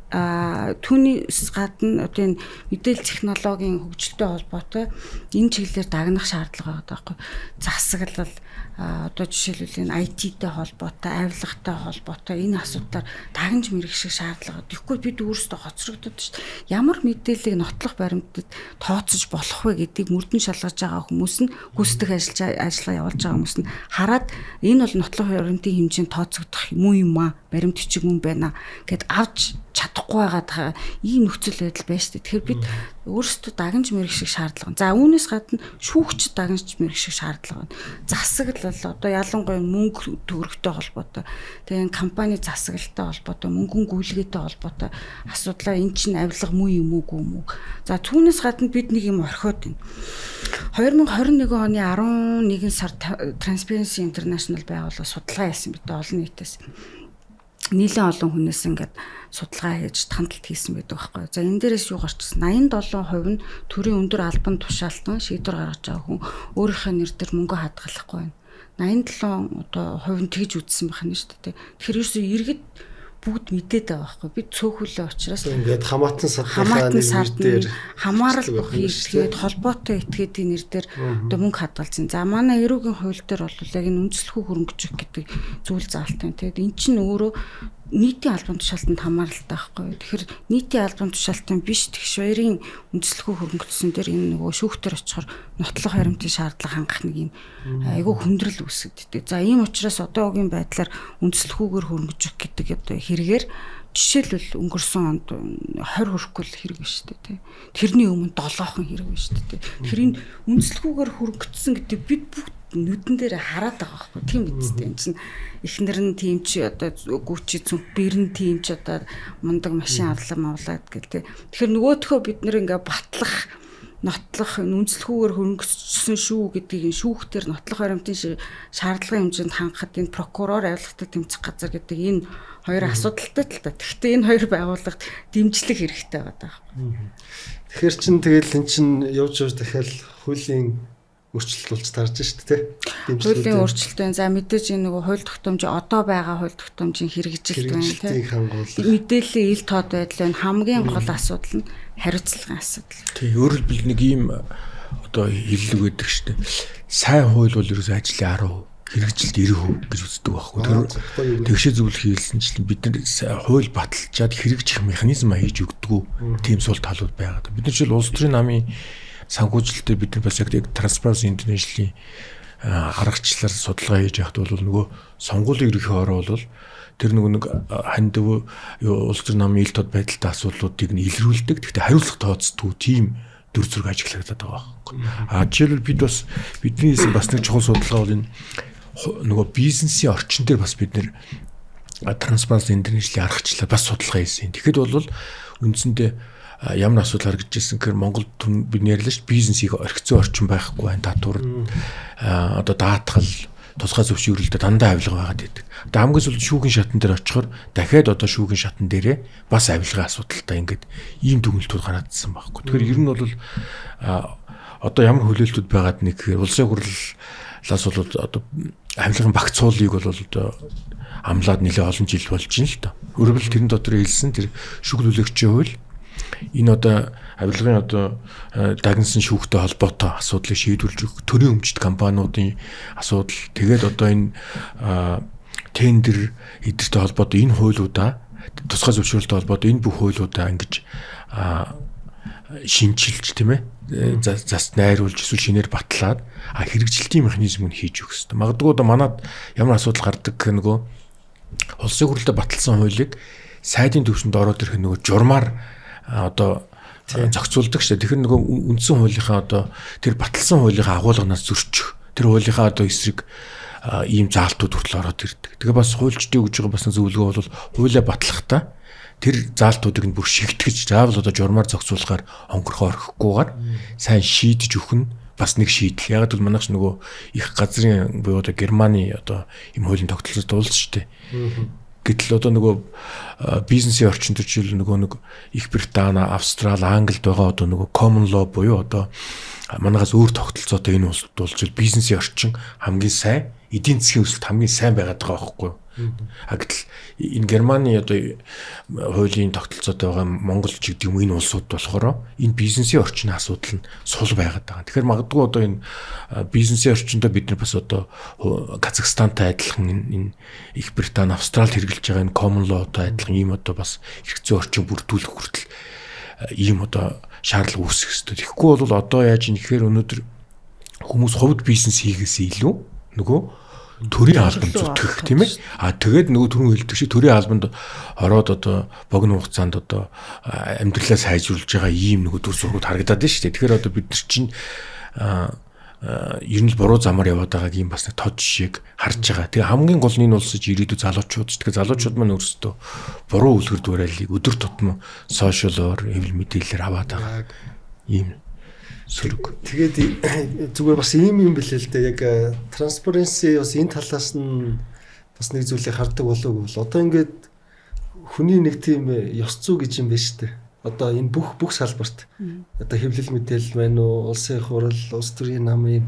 түүнээс гадна одоо энэ мэдээлэл технологийн хөгжилтэй холбоотой энэ чиглэлээр дагнах шаардлага байгаа байхгүй. Засаглал одоо жишээлбэл энэ IT-тэй холбоотой, авилгатай холбоотой энэ асуудлаар дагнж мэрэгших шаардлага. Тэгэхгүй бид өөрсдөө хоцрогдод шүү дээ. Ямар мэдээллийг нотлох баримтад тооцож болох вэ гэдгийг мөрдөн шалгаж байгаа хүмүүс нь гүйцэтгэх ажиллагаа явуулж байгаа хүмүүс нь хараад энэ бол нотлох баримтын хэмжээнд тооцогдох юм аа, баримт бичиг мөн байна гэд авч чадахгүй байгаа ийм нөхцөл байдал байна шүү дээ. Тэгэхээр бид өөрсдөө дагнж мэрэгших шаардлага. За үүнээс гадна шүүгч дагнж мэрэгших шаардлага байна. Засаглал одоо ялангуяа мөнгө төгрөгтэй холбоотой. Тэгээ компани засаглалтай холбоотой, мөнгөн гүйлгээтэй холбоотой асуудлаа эн чинь авилга муу юм уугүй юм уу. За түүнээс гадна бид нэг юм орхиод байна. 2021 оны 11 сард Transparency International байгууллага судалгаа хийсэн бид олон нийтээс нийлэн олон хүнээс ингээд судалгаа хийж хандлт хийсэн байдаг байхгүй. За энэ дээрээс юу гарчсан? 87% нь төрийн өндөр албан тушаалтан шийдвэр гаргаж байгаа хүн өөрийнхөө нэр дээр мөнгө хадгалахгүй байна. 87 одоо хувь нь тэгж үзсэн байх нь шүү дээ. Тэгэхээр ерөөсөө иргэд бүгд мэдээд байгаа байхгүй. Бид цөөхөлөө учраас ингээд хамаатан сард дээр хамаарал бүхий тэгээд холбоотой этгээдийн нэр дээр одоо мөнгө хадгалсан. За манай эрүүгийн хууль дээр бол яг энэ үндэслэхүй хөрөнгөжих гэдэг зүйл заалтай. Тэгээд эн чинь өөрөө нийтийн албан тушаалтанд хамааралтай байхгүй юу. Тэгэхээр нийтийн албан тушаалтан биш тэгш баярын үндэслэхүй хөрөнгөцсөн дээр энэ нөгөө шүүхтэр очихоор нотлох баримтын шаардлага хангах нэг юм айгүй хүндрэл үүсгэдэг. За ийм учраас одоогийн байдлаар үндэслэхүйгээр хөрөнгөжих гэдэг одоо хэрэгээр жишээлбэл өнгөрсөн онд 20 хүрэхгүй л хэрэг биш үү те. Тэрний өмнө 7хон хэрэг биш үү те. Тэгэхээр энэ үндэслэхүйгээр хөрөнгөцсөн гэдэг бид бүгд нүдэн дээр хараад байгаа байхгүй тийм биз дээ. Энэ чинь эхнэр нь тийм чи одоо гүчи зүг бэр нь тийм ч одоо мундаг машин авлаад гэл те. Тэгэхээр нөгөөдхөө бид нэр ингээ батлах нотлох үндэслэхүйгээр хөрөнгөцсөн шүү гэдгийг шүүхтэр нотлох баримтын шаардлагын хэмжээнд хангахад энэ прокурор авилгатай тэмцэх газар гэдэг энэ хоёр асуудалтай л та. Гэхдээ энэ хоёр байгууллагад дэмжлэг хэрэгтэй байгаа даа. Тэгэхээр чин тэгэл эн чин явж дахиад хуулийн өөрчлөлт болж тарж шүү дээ тий. Хуулийн өөрчлөлтөө за мэдээж энэ нөгөө хууль тогтоомжийн одоо байгаа хууль тогтоомжийн хэрэгжилт байна тий. Мэдээллийн ил тод байдал нь хамгийн гол асуудал нь хариуцлагын асуудал. Тий, өөрөөр хэлбэл нэг ийм одоо хэллэг байдаг шүү дээ. Сайн хууль бол ерөөсөө ажлын 10%, хэрэгжилт 90% гэж үздэг байхгүй. Тэр тэгшээ зөвлөх хэлсэнчлэн бид нар хууль баталчаад хэрэгжих механизм хийж өгдөг тийм сул талууд байгаа. Бид нар жишээл улс төрийн намын санхүүжилтээр бид нар бас яг Transparency International-ийн аргачлалаар судалгаа хийж яхад бол нөгөө сонгуулийн ерөнхий ороо бол тэр нэг ханд улс төрийн намын ил тод байдалтай асуудлуудыг нь илрүүлдэг. Гэхдээ хариуцлага тооцдгүй тийм дүр зураг ажиглагдаад байгаа байхгүй. Жишээлбэл бид бас бидний хийсэн бас нэг чухал судалгаа бол энэ нөгөө бизнесийн орчин дээр бас бид нэр Transparency International-ийн аргачлалаар бас судалгаа хийсэн. Тэгэхэд бол үндсэндээ ямар асуудал харагдаж ирсэн гэхээр Монголд бид нэрлээ ш бизнесийг орхицсан орчин байхгүй байна. Татвар одоо даатгал тусгай зөвшөөрлөлтөд дандаа авилга байгаад байдаг. Одоо хамгийн сүүлд шүүхийн шатан дээр очихоор дахиад одоо шүүхийн шатан дээрээ бас авилгын асуудалтай ингээд ийм дүгнэлтүүд гараадсан байхгүй. Тэгэхээр ер нь бол одоо ямар хүлээлтүүд байгаад нэг гэхээр улсын хурлаас бол одоо авилгын багц цуулыг бол одоо амлаад нэлээ олон жил болж байна л да. Өөрөөр хэлбэл тэрэн дотор хэлсэн тэр шүглүүлэгчийн хууль энэ одоо авилгын одоо дагнсан шүүхтэй холбоотой асуудлыг шийдвэрлэж өгөх төрийн өмчт компаниудын асуудал тэгээд одоо энэ тендер эдэртэй холбоотой энэ хуулиудаа тусгай зөвшөөрлөлтөй холбоотой энэ бүх хуулиудаа ингэж шинчилж тийм ээ зас найруулж эсвэл шинээр батлаад хэрэгжилтийн механизмыг хийж өгөх хэрэгтэй. Магадгүй одоо манад ямар асуудал гардаг гэх нөгөө улсын хурлаар баталсан хуулийг сайдын түвшинд ороод ирэх нөгөө журмаар одоо зохицуулдаг шүү дээ. Тэгэхээр нөгөө үндсэн хуулийнхаа одоо тэр баталсан хуулийнхаа агуулганаас зөрчих. Тэр хуулийнхаа одоо эсрэг ийм заалтууд хүртэл ороод ирдэг. Тэгээ бас хуульчдын өгж байгаа бас нэг зөвлөгөө бол хуулиа батлахдаа тэр заалтуудыг нь бүр шигтгэж заавал одоо журмаар зохицуулахаар онгорхоо орхихгүйгээр сайн шийдэж өгөх нь бас нэг шийдэл. Яг л манайх нөгөө их газрын буюу одоо Германы одоо ийм хуулийн тогтолцоос дуулсан шүү дээ. Гэтэл одоо нөгөө бизнесийн орчинд жишээл нөгөө нэг Их Британи, Австрали, Англид байгаа одоо нөгөө common law буюу одоо манайхаас өөр тогтолцоотой энэ улсад болж бизнесийн орчин хамгийн сайн, эдийн засгийн өсөлт хамгийн сайн байгаад байгаа байхгүй юу? Гэтэл энэ Германы одоо хуулийн тогтолцоотой байгаа Монгол ч гэдэг юм энэ улсууд болохоор энэ бизнесийн орчны асуудал нь сул байгаад байгаа. Тэгэхээр магадгүй одоо энэ бизнесийн орчиндөө бид нар бас одоо Казахстантай адилхан энэ Их Британи, Австралид хэрэгжилж байгаа энэ common law-тай адилхан ийм одоо бас хэрэгцээ орчин бүрдүүлэх хүртэл ийм одоо шаардлага үүсэх ёстой. Тэгэхгүй бол одоо яаж юм гэхээр өнөөдөр хүмүүс хувьд бизнес хийхээс илүү нөгөө төрийн албанд зүтгэх тийм ээ. Тэгээд нөгөө түрүүн хэлдэг шиг төрийн албанд ороод одоо богино хугацаанд одоо амьдралаа сайжруулж байгаа ийм нөгөө дүр зургууд харагдаад байна шүү дээ. Тэгэхээр одоо бид нар чинь ер нь л буруу замаар яваад байгааг ийм бас нэг тод жишээг харж байгаа. Тэгээ хамгийн гол нь энэ улсад ирээдүйн залуучууд ч тэгээ залуучууд маань өөрсдөө буруу үлгэр дуурайлыг өдөр тутмын сошиалор, хэвлэл мэдээлэлээр аваад байгаа. Ийм сөрөг. Тэгээд зүгээр бас ийм юм билээ л дээ. Яг Transparency бас энэ талаас нь бас нэг зүйлийг хардаг болов уу? Одоо ингээд хүний нэг тийм ёс зүй гэж юм байна шүү дээ. Одоо энэ бүх салбарт одоо хэвлэл мэдээлэл байна уу, улсын хурал, улс төрийн намын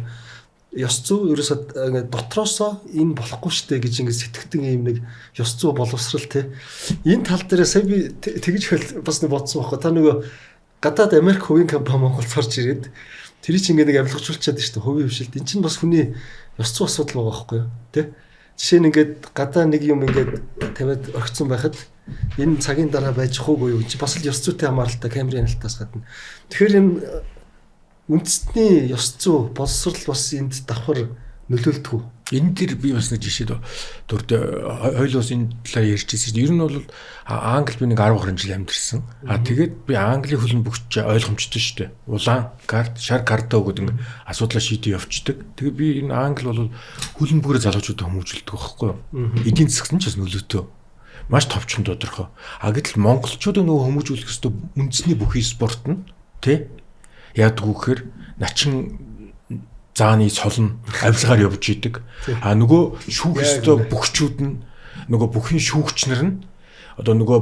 ёс зүй ерөөсөд ингээд дотроосоо энэ болохгүй шүү дээ гэж ингээд сэтгэгдэн юм нэг ёс зүй боловсрал те. Энэ тал дээр сая би тэгж бас нэг бодсон байхгүй. Та нөгөө гадаад Америк хувийн компани Монголд орж ирээд тэр чинь ингээд нэг авилгачулчаад шүү дээ хувийн хвшилт. Энд чинь бас хүний ёс зүй асуудал байгаа байхгүй юу те. Жишээ нь ингээд гадаа нэг юм ингээд тавиад орхицсон байхад энэ цагийн дараа байж хуугүй юу? Чи бас л ёс зүйтэй хамааралтай камерын хяналтаас гадна. Тэгэхээр энэ үндэсний ёс зүй боловсрол бас энд давхар нөлөөлдөг үү? Энэ дээр би бас нэг жишээ дурд хоёулаас энэ талаар ярьжсэн. Ер нь бол Англи би нэг 10 гаруй жил амьдэрсэн. Тэгээд би Английн хөлн бүгч ойлгомжтой шүү дээ. Улаан карт, шар карта өгöd ингэ асуудлаа шийдэж явчихдаг. Тэгээд би энэ Англи бол хөлн бүгрээ залуучуудаа хүмүүжүүлдэг байхгүй юу? Эдийн засгт нь ч бас нөлөөтэй. Маш товчхон тодорхой. Гэтэл монголчуудыг нөгөө хүмүүжүүлэх ёстой үндэсний бүхий спорт нь тий? Яадгүй гэхээр начин зааны цол нь авилгаар явж идэг. Нөгөө шүүх ёстой бүхчүүд нь нөгөө бүхний шүүгч нар нь одоо нөгөө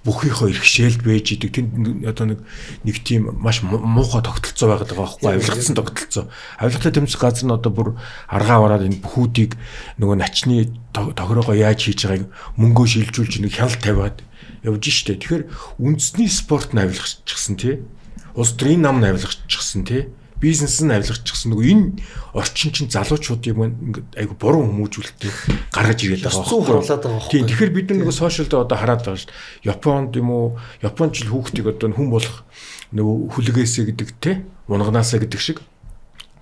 бүхийнхөө иргэшээлд байж идэг. Тэнд одоо нэг тийм маш муухай тогтолцоо байгаад байгаа байхгүй авилгацсан тогтолцоо. Авилгатай тэмцэх газар нь одоо бүр аргаа аваад энэ бүхүүдийг нөгөө начны тохироогоо яаж хийж байгааг мөнгөө шилжүүлж нэг хяналт тавиад явж штэ. Тэгэхээр үндэсний спорт нь авилгачихсан тий. Улс төрийн нам нь авилгачихсан тий. Бизнес нь авилгачихсан. Нөгөө энэ орчин чинь залуучуудыг ингээд айгу буруу хүмүүжүүлэлтийг гаргаж ирээд байгаа байхгүй. Тийм. Тэгэхээр бид нөгөө сошиалд одоо хараад байгаа шүү дээ. Японд юм уу? Японч л хүүхдийг одоо хүн болох нөгөө хүлгээсэ гэдэг те унганаасаа гэдэг шиг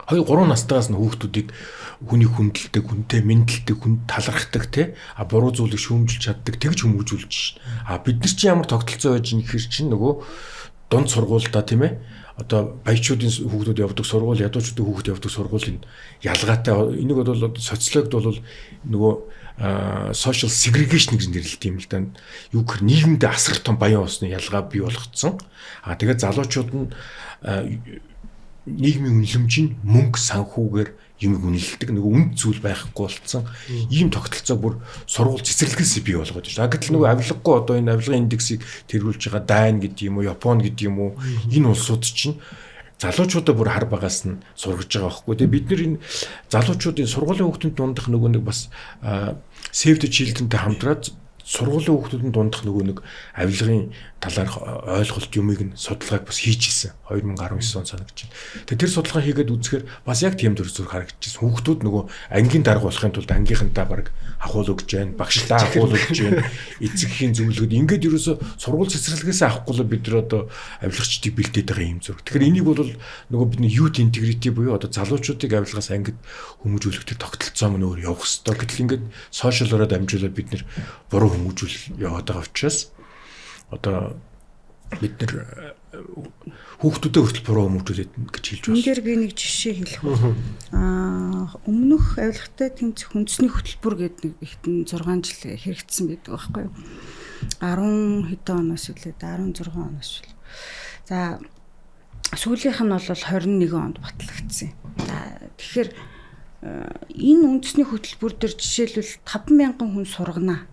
2-3 настайгаас нь хүүхдүүдийг хүний хүндэлдэг, хүнтэй мэдлдэг, хүнд талархдаг те буруу зүйлийг шүүмжилж чаддаг тэгж хүмүүжүүлж шин. Бид нар чинь ямар тогтолцоо байж ихэр чинь нөгөө дунд сургуультай тийм ээ одоо баячуудын хүүхдүүд явдаг сургууль, ядуучуудын хүүхдүүд явдаг сургуулийн ялгаатай энийг бол социологид бол нөгөө social segregation гэж нэрлэдэг юм л да. Юу гэхээр нийгэмд асар том баян усны ялгаа бий болгоцсон. Тэгээд залуучууд нь нийгмийн үнэлэмжийн мөнгө санхүүгээр юм үнэлдэг нөгөө үнд зүйл байхгүй болцсон. Ийм тогтолцоо бүр сургууль цэцэрлэгээс бий болгоод байна. Гэтэл нөгөө авилгагүй одоо энэ авилгын индексийг тэргүүлж байгаа Дайн гэдэг юм уу, Япон гэдэг юм уу энэ улсууд чинь залуучуудаа бүр хар багаас нь сургаж байгаа байхгүй. Тэгээ бид нар энэ залуучуудын сургуулийн хүүхдүүд дундах нөгөө нэг бас Save the Children-тэй хамтраад сургуулийн хүүхдүүдийн дундах нөгөө нэг авилгын талаар ойлголт юмыг нь судалгааг бас хийж исэн 2019 он санагдаж байна. Тэгээ тэр судалгаа хийгээд үзэхээр бас яг тийм төрөөр харагдчихсан. Хүүхдүүд нөгөө ангийн дарга болохын тулд ангийнхантаа баг ахуул өгч जैन, багшлаа ахуул өгч जैन, эцэгхийн зөвлөгөөд ингээд ерөөсө сургууль цэцэрлэгээс авахгүй л бид нар одоо авилгачдыг бэлдээд байгаа юм зүрх. Тэгэхээр энийг бол нөгөө бидний youth integrity буюу одоо залуучуудыг авилгаас ангид хүмүүжүүлэх тэр тогтолцоо мөн өөр явах хэрэгтэй. Гэтэл ингээд сошиалороо дамжуулаад бид нар буруу хүмүүжүүл яваад байгаа учраас одоо бид нар хүүхдүүдэд хүртэл буруу хүмүүжүүлээд гэж хэлж байна. Энд дээр би нэг жишээ хэлэх үү. Өмнөх авилгатай тэмцэх үндэсний хөтөлбөр гэдэг нэг ихтэн 6 жил хэрэгжсэн байдаг байхгүй юу? 10 хэдэн оноос үлээд 16 оноос л. За сүүлийнх нь бол 21 онд батлагдсан. За тэгэхээр энэ үндэсний хөтөлбөр дээр жишээлбэл 50000 хүн сургана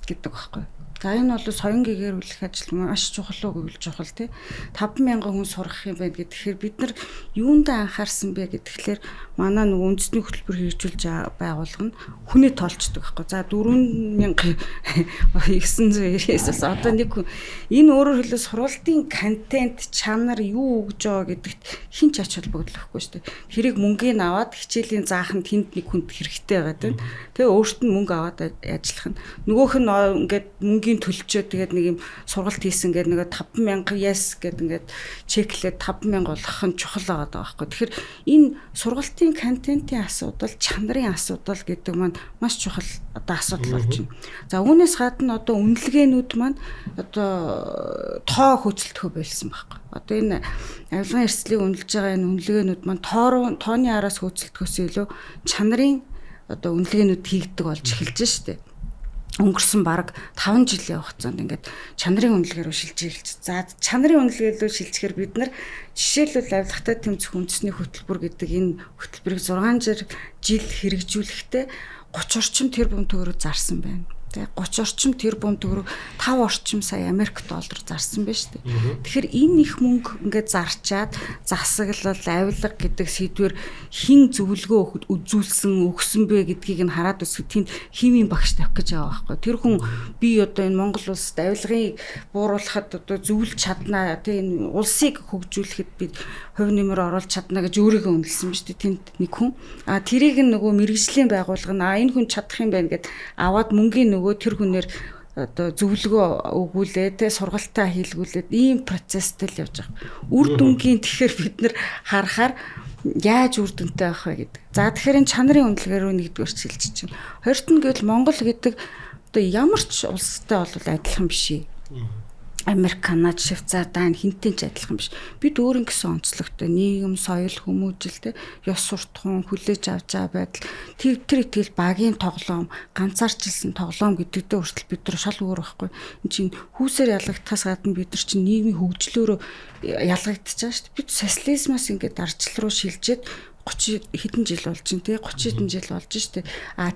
гэдэг байхгүй юу? За энэ бол соён гэгэрүүлэх ажил маш чухал үйл чухал тий 50000 хүн сурах юм байна гэхээр бид нар юунд анхаарсан бэ гэхлээр манай нэг үндэсний хөтөлбөр хэрэгжүүлж байгуулга нь хүний тоолчдөг байхгүй. За 4999-аас одоо нэг энэ өөрөөр хэлбэл сургалтын контент чанар юу өгж байгаа гэдэгт хин ч ач холбогдохгүй шүү дээ. Хэрэг мөнгөний аваад хичээлийн заах нь тэнд нэг хүнд хэрэгтэй байгаа тийм. Тэгээ өөрт нь мөнгө аваад ажиллах нь нөгөөх нь ингээд мөнгөний төлчөө тэгээд нэг юм сургалт хийсэн гэдэг нэг 50000 yes гэдэг ингээд чеклээд 50000 болгох нь чухал байгаа байхгүй. Тэгэхээр энэ сургалтын контентын асуудал, чанарын асуудал гэдэг маань маш чухал одоо асуудал болж байна. За үүнээс гадна одоо үнэлгээнүүд маань одоо тоо хөцөлтөхөө болсон байхгүй. Одоо энэ авилгын эрсдлийг үнэлж байгаа энэ үнэлгээнүүд маань тооны араас хөцөлтөхөөс илүү чанарын одоо үнэлгээнүүд хийгдэг болж эхэлж штэ. Өнгөрсөн бараг 5 жилийн хугацаанд ингээд чанарын үнэлгээ рүү шилжиж эхэлж. За чанарын үнэлгээ рүү шилжихээр бид нар жишээлбэл авилгатай тэмцэх үндэсний хөтөлбөр гэдэг энэ хөтөлбөрийг 6 жил хэрэгжүүлэхдээ 30 орчим тэрбум төгрөг зарсан байна. Тэ 30 орчим тэрбум төгрөг 5 орчим сая Америк доллар зарсан байна шүү дээ. Тэгэхээр энэ их мөнгө ингээд зарчаад засаглал, авилга гэдэг сэдвэр хин зөвлөгөө үзүүлсэн өгсөн бэ гэдгийг нь хараад үзэхэд тэнд химийн багш тавих гэж байгаа байхгүй. Тэр хүн би одоо энэ Монгол улсад авилгыг бууруулахад одоо зөвлөж чаднаа, тэ энэ улсыг хөгжүүлэхэд би хувь нэмэр оруулж чадна гэж өөрийгөө үнэлсэн биз дээ тэнд нэг хүн. Тэрийг нөгөө мэрэгжлийн байгууллага энэ хүн чадах юм байна гэд аваад мөнгөний нөгөө тэр хүнээр одоо зөвлөгөө өгүүлээ те сургалтаа хийлгүүлээд ийм процесстэй л явж байгаа. Үр дүнгийн тэгэхээр бид нар харахаар яаж үр дүнтэй байх вэ гэдэг. За тэгэхээр энэ чанарын үнэлгээ рүү нэгдүгээр чиглэж чинь. Хоёрт нь гэвэл Монгол гэдэг одоо ямар ч улстай бол адилхан биш ээ. Америк, Канада, Швейцар, Дани хинтээ ч адилхан биш. Бид өөр ингэсэн онцлогтой нийгэм, соёл, хүмүүжил, ёс суртахуун, хүлээж авч байгаа байдал, тэр итгэл багийн тоглоом, ганцаарчилсан тоглоом гэдэгтээ хүртэл бид нар шал өөр байхгүй. Энд чинь хүүсээр ялгагдахаас гадна бид нар чинь нийгмийн хөгжлөөрөө ялгагдчихж байгаа шүү дээ. Бид социализмаас ингээд арчлал руу шилжээд 30 хэдэн жил болж байна тий 30 хэдэн жил болж штэ.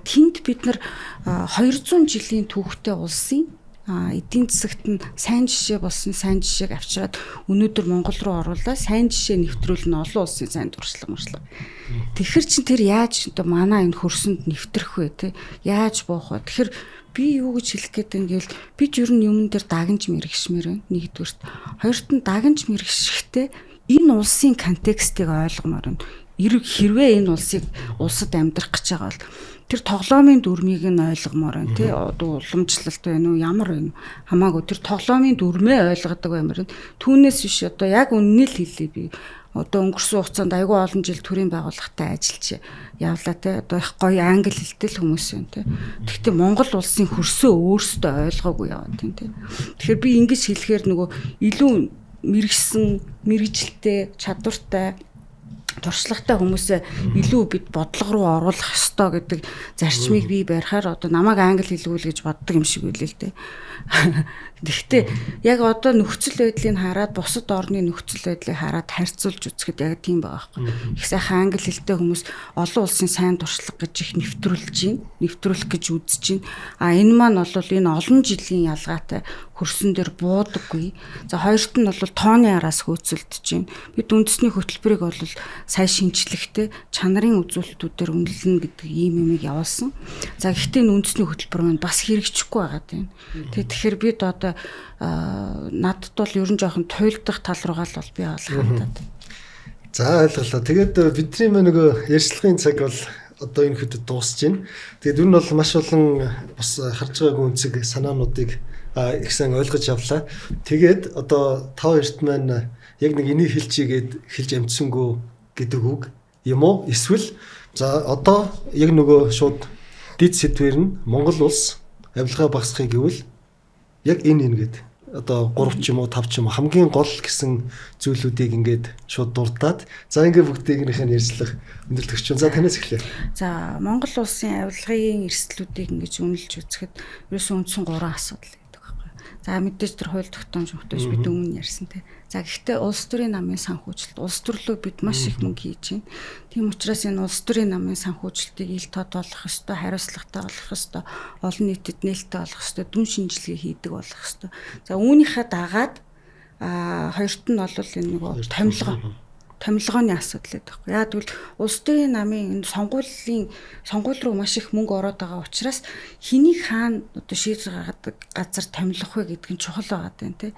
Тэнд бид нар 200 жилийн түүхтэй улсын эдийн засагт нь сайн жишээ болсон сайн жишээг авчираад өнөөдөр Монгол руу оруулаад сайн жишээ нэвтрүүлнэ олон улсын сайн туршлага мөршлөг. Тэгэхээр чин тэр яаж одоо манай энэ хөрсөнд нэвтрэх вэ те яаж буух вэ? Тэгэхээр би юу гэж хэлэх гээд ингээл бид ер нь юмн дээр дагнж мэрэгшмээр байна нэгдүгürt. Хоёрт нь дагнж мэрэгшихтэй энэ улсын контекстыг ойлгомоор байна. Хэрвээ энэ улсад амьдрах гэж байгаа бол тэр тоглоомын дүрмийг нь ойлгомоор байна тий одоо уламжлалт байна уу ямар байна хамаагүй тэр тоглоомын дүрмээ ойлгодог баймаар байна. Түүнээс биш одоо яг үннийг л хэлээ би одоо өнгөрсөн хугацаанд айгүй олон жил төрийн байгууллагатай ажиллаж явлаа тий одоо их гоё англи хэлтэй л хүмүүс байна тий. Гэхдээ Монгол улсын хөрсөө өөрсдөө ойлгоогүй яваад тийм тий. Тэгэхээр би ингэж хэлэхээр нөгөө илүү мэрэгжилтэй чадвартай туршлагатай хүмүүсээ илүү бид бодлого руу оруулах ёстой гэдэг зарчмыг бий барихаар одоо намайг англи хэлгүүл гэж боддог юм шиг үлээ л дээ. Гэхдээ яг одоо нөхцөл байдлыг хараад бусад орны нөхцөл байдлыг хараад харьцуулж үзэхэд яг тийм байгаа байхгүй. Их сайхан англи хэлтэй хүмүүс олон улсын сайн туршлага гэж их нэвтрүүлэх гэж үзэж байна. Энэ маань бол энэ олон жилийн ялгаатай хөрсөн дээр буудаггүй. За хоёрт нь бол тооны араас хөөцөлдөж байна. Бид үндэсний хөтөлбөрийг бол сая шинжлэхтэй чанарын үзүүлэлтүүдээр үнэлнэ гэдэг ийм юмыг явуулсан. За гэхдээ энэ үндэсний хөтөлбөр маань бас хэрэгжихгүй байгаа тийм. Тэгэхээр бид одоо надад бол ер нь жоохон туйлдах тал руугаа л би хандаад. За ойлголоо. Тэгээд бидний нөгөө ярьцлагын цаг бол одоо энэ хэд дуусж байна. Тэгээд ер нь бол маш олон бас харж байгаагүй үнцэг санаануудыг их сайн ойлгож авлаа. Тэгээд одоо тав эрт маань яг нэг энийг хэлчихгээд хэлж амжсангүй гэдэг үг юм уу? Эсвэл за одоо яг нөгөө шууд дид сэдвэр нь Монгол улс авилгаа багасхыг гэвэл яг энэ гээд одоо 3 ч юм уу 5 ч юм уу хамгийн гол гэсэн зүйлүүдийг ингээд шууд дурдаад за ингээд бүгдийнх нь ярьцлах өндөрлөгч. За танаас эхлэе. За Монгол улсын авилгын эрсдлүүдийг ингэж үнэлж үзэхэд ерөөсөн үндсэн 3 асуудал гэдэг байхгүй. За мэдээж тэр хууль тогтоомж мөхтөж бид өмнө ярьсан те. За гэхдээ улс төрийн намын санхүүжилт улс төрлөө бид маш их мөнгө хийж байна. Тийм учраас энэ улс төрийн намын санхүүжилтийг ил тод болох ёстой, хариуцлагатай болох ёстой, олон нийтэд нээлттэй болох ёстой, дүн шинжилгээ хийдэг болох ёстой. За үүнийхээ дагаад хоёрт нь бол энэ нөгөө томилгооны асуудал гэдэг байхгүй. Яг тэгвэл улс төрийн намын энэ сонгууль руу маш их мөнгө ороод байгаа учраас хэнийг хаана одоо шийдэл гаргадаг газар томилох вэ гэдэг нь чухал байгаа юм тий.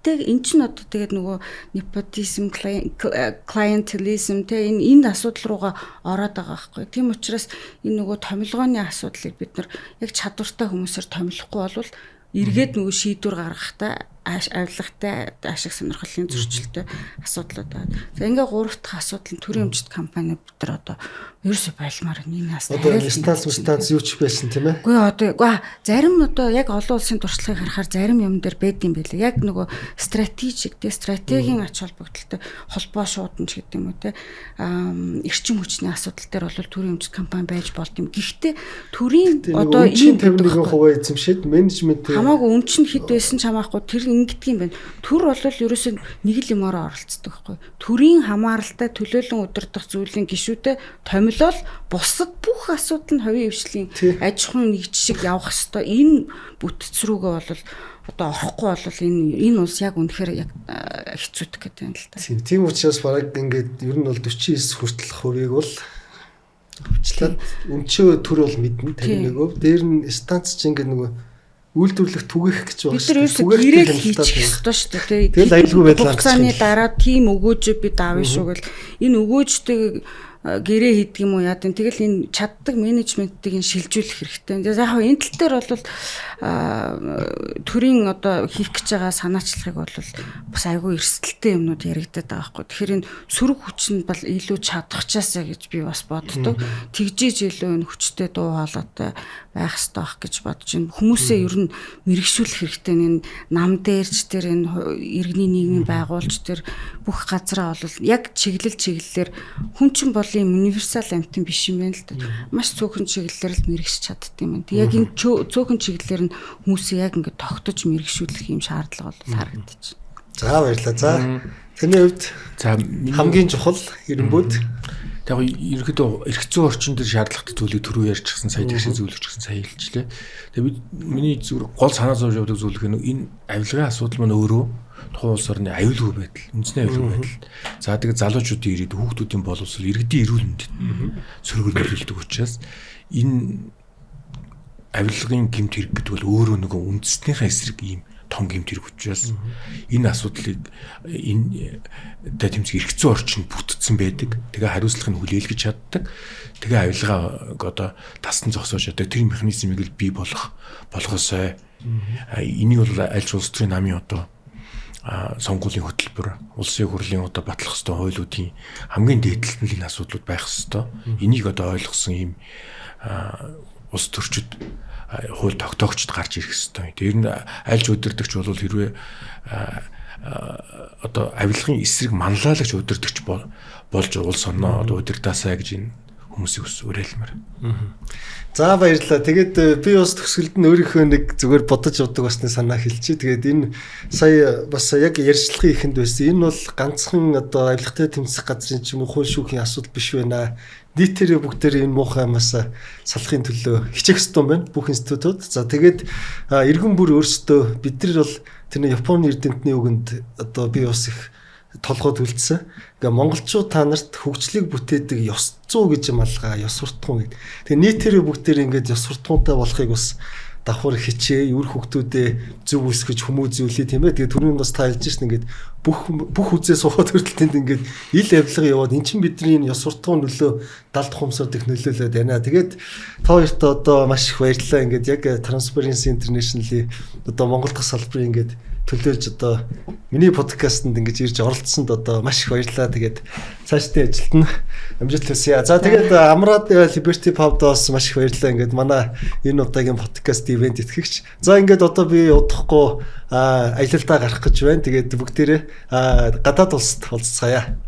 Тэгээ энэ чинь одоо тэгээд нөгөө nepotism, clientelism те энэ асуудал руугаа ороод байгаа байхгүй. Тийм учраас энэ нөгөө томилгооны асуудлыг бид нар яг чадвартай хүмүүсээр томилохгүй болвол эргээд нөгөө шийдвэр гаргахтаа авилгатай ашиг сонирхлын зөрчилтэй асуудлууд байна. За ингээ 3 дахь асуудал нь төрийн өмчт компани бид нар одоо ерөөсөй байлмаар энэ нас одоо станц юу ч байсан тийм ээ. Үгүй зарим одоо яг олон улсын туршлагыг харахаар зарим юм дээр байд юм байлаа. Яг нөгөө стратегийн ач холбогдолтой холбоо шуудамж гэдэг юм уу те. Эрчим хүчний асуудал дээр бол төрийн өмчт компани байж болд юм. Гэхдээ төрийн одоо ийм 51% эзэмшээд менежмент хамаагүй өмч нь хэд байсан ч хамаахгүй тэр ингэдэг юм байна. Төр бол ерөөсөө нэг л юмараа оролцдог байхгүй. Төрийн хамааралтай төлөөлөн удирдах зүйлийн гишүүдэд томилол бусад бүх асуудал нь хувийн хвшлийн аж ахуйн нэг жишг явах хэвээр энэ бүтц рүүгээ бол одоо орохгүй бол энэ улс яг үнэхээр яг хэцүүдэх гэдэг юм л та. Тийм учраас бараг ингээд ер нь бол 49 хүртэл хувийг бол өвчлээд өнчөө төр бол мэднэ 51%. Дээр нь станц чинь ингээд нөгөө үйлдвэрлэх түгээх гэж байна. Бид нар ерөөсөө гэрээ хийчих ёстой шүү дээ. Тэгэл аюулгүй байдлаа хугацааны дараа тийм өгөөж бид аавь шүү гэл энэ өгөөжтэй гэрээ хийдэг юм уу яа гэвэл тэгэл энэ чаддаг менежментийг нь шилжүүлэх хэрэгтэй. Яг хаа энэ тал дээр бол төрийн одоо хийх гэж байгаа санаачлалыг бол бас айгүй эрсдэлтэй юмнууд яригдаад байгаа байхгүй. Тэгэхээр энэ сөрөг хүч нь бол илүү чадахчаасаа гэж би бас боддог. Тэгжиж илүү энэ хүчтэй дуу хоолойтой байх хэрэгтэй байх гэж бодож байна. Хүмүүсээ ер нь мэрэгшүүлэх хэрэгтэй. Энэ нам дээрч тэр энэ иргэний нийгмийн байгуулж тэр бүх газраа бол яг чиглэлээр хүн чинь бол ийм универсал амтан биш юм байна л да. Маш цөөхөн чиглэлээр л мэрэгч чаддаг юм байна. Яг энэ цөөхөн чиглэлээр нь хүмүүсээ яг ингээд тогтож мэрэгшүүлэх юм шаардлага бол харагдаж байна. За баярлалаа. За таны хувьд хамгийн чухал эренбүүд яг ерөөдөө эрх зүйн орчин дээр шаардлагатай зүйлийг түрүү ярьчихсан сая тэгшээ зөвлөжчихсэн сая хэлчихлээ. Тэгээ бид миний зүгээр гол санаа зовж явдаг зүйл нь энэ авилгын асуудал маань өөрөө тухайн улс орны аюулгүй байдал, үндэсний аюулгүй байдал. За тэгээ залуучуудын ирээд хүүхдүүдийн боловсрол, иргэдийн эрүүл мэндэд сөргөр нөлөөлдөг учраас энэ авилгын гэмт хэрэг гэдэг бол өөрөө нөгөө үндэснийхээ эсрэг ийм том гэмт хэрэг учраас энэ асуудлыг энэ тэмцэх эрх зүйн орчинд бүтцсэн байдаг. Тэгээ хариуцлагыг хүлээлгэж чаддаг. Тэгээ авилгааг одоо тасн зогсоож чаддаг. Тэр механизмыг л бий болгосоо. Энийг бол аль ч улс төрийн намын одоо сонгуулийн хөтөлбөр, улсын хурлын одоо батлах ёстой хуулиудын хамгийн дээдлэлт нь энэ асуудлууд байх ёстой. Энийг одоо ойлгосон ийм улс төрчид хууль тогтоогчд гарч ирэх ёстой. Тэр нь аль ч удирдагч бол хэрвээ одоо авилгын эсрэг манлайлагч удирдагч болж улс орноо одоо удирдаасаа гэж энэ хүмүүсийг ус уриалмаар. За баярлалаа. Тэгээд би бас төгсгөлд нь өөрийнхөө нэг зүгээр бодож явдаг басны санаа хэлчихье. Тэгээд энэ сая бас яг ярьцлагын ихэнд байсан. Энэ бол ганцхан одоо авилгатай тэмцэх газрын ч юм уу хууль шүүхийн асуудал биш байна. Нийтээрээ бүгдээр энэ муухай амаас салахын төлөө хичээх ёстой юм байна. Бүх институтууд. За тэгээд иргэн бүр өөрсдөө бид нар бол тэрний Японы эрдэмтний үгэнд одоо би бас их толгойд үлдсэн. Ингээ монголчууд та нарт хөгжлийг бүтээдэг ёс зүй гэж юм алгаа, ёс суртахуун гэдэг. Тэгээ нийтээрээ бүгдээр ингээд ёс суртахуунтай болохыг бас давхар хичээ, үр хөгтүүдээ зөв үсгэж хүмүүзүүлээ тийм ээ. Тэгээ түрүүнд бас та хэлж шин ингээд бүх үзээ сухад хүртэл тэнд ингээд ил авилга яваад эн чинь бидний ёс суртахуун нөлөө далд хумсаад их нөлөөлөд байна. Тэгээд та хоёрт одоо маш их баярлалаа. Ингээд яг Transparency International-ийн одоо Монгол дахь салбарын ингээд төлөөлж одоо миний подкастэнд ингэж ирж оролцсонд одоо маш их баярлалаа. Тэгээд цаашдын ажилд нь амжилт хүсье. За тэгээд Амраад Liberty Pub-доос маш их баярлалаа. Ингээд манай энэ удаагийн подкаст ивент итгэгч. За ингээд одоо би удахгүй аялалдаа гарах гэж байна. Тэгээд бүгдээрээ гадаад улсад уулзцаая.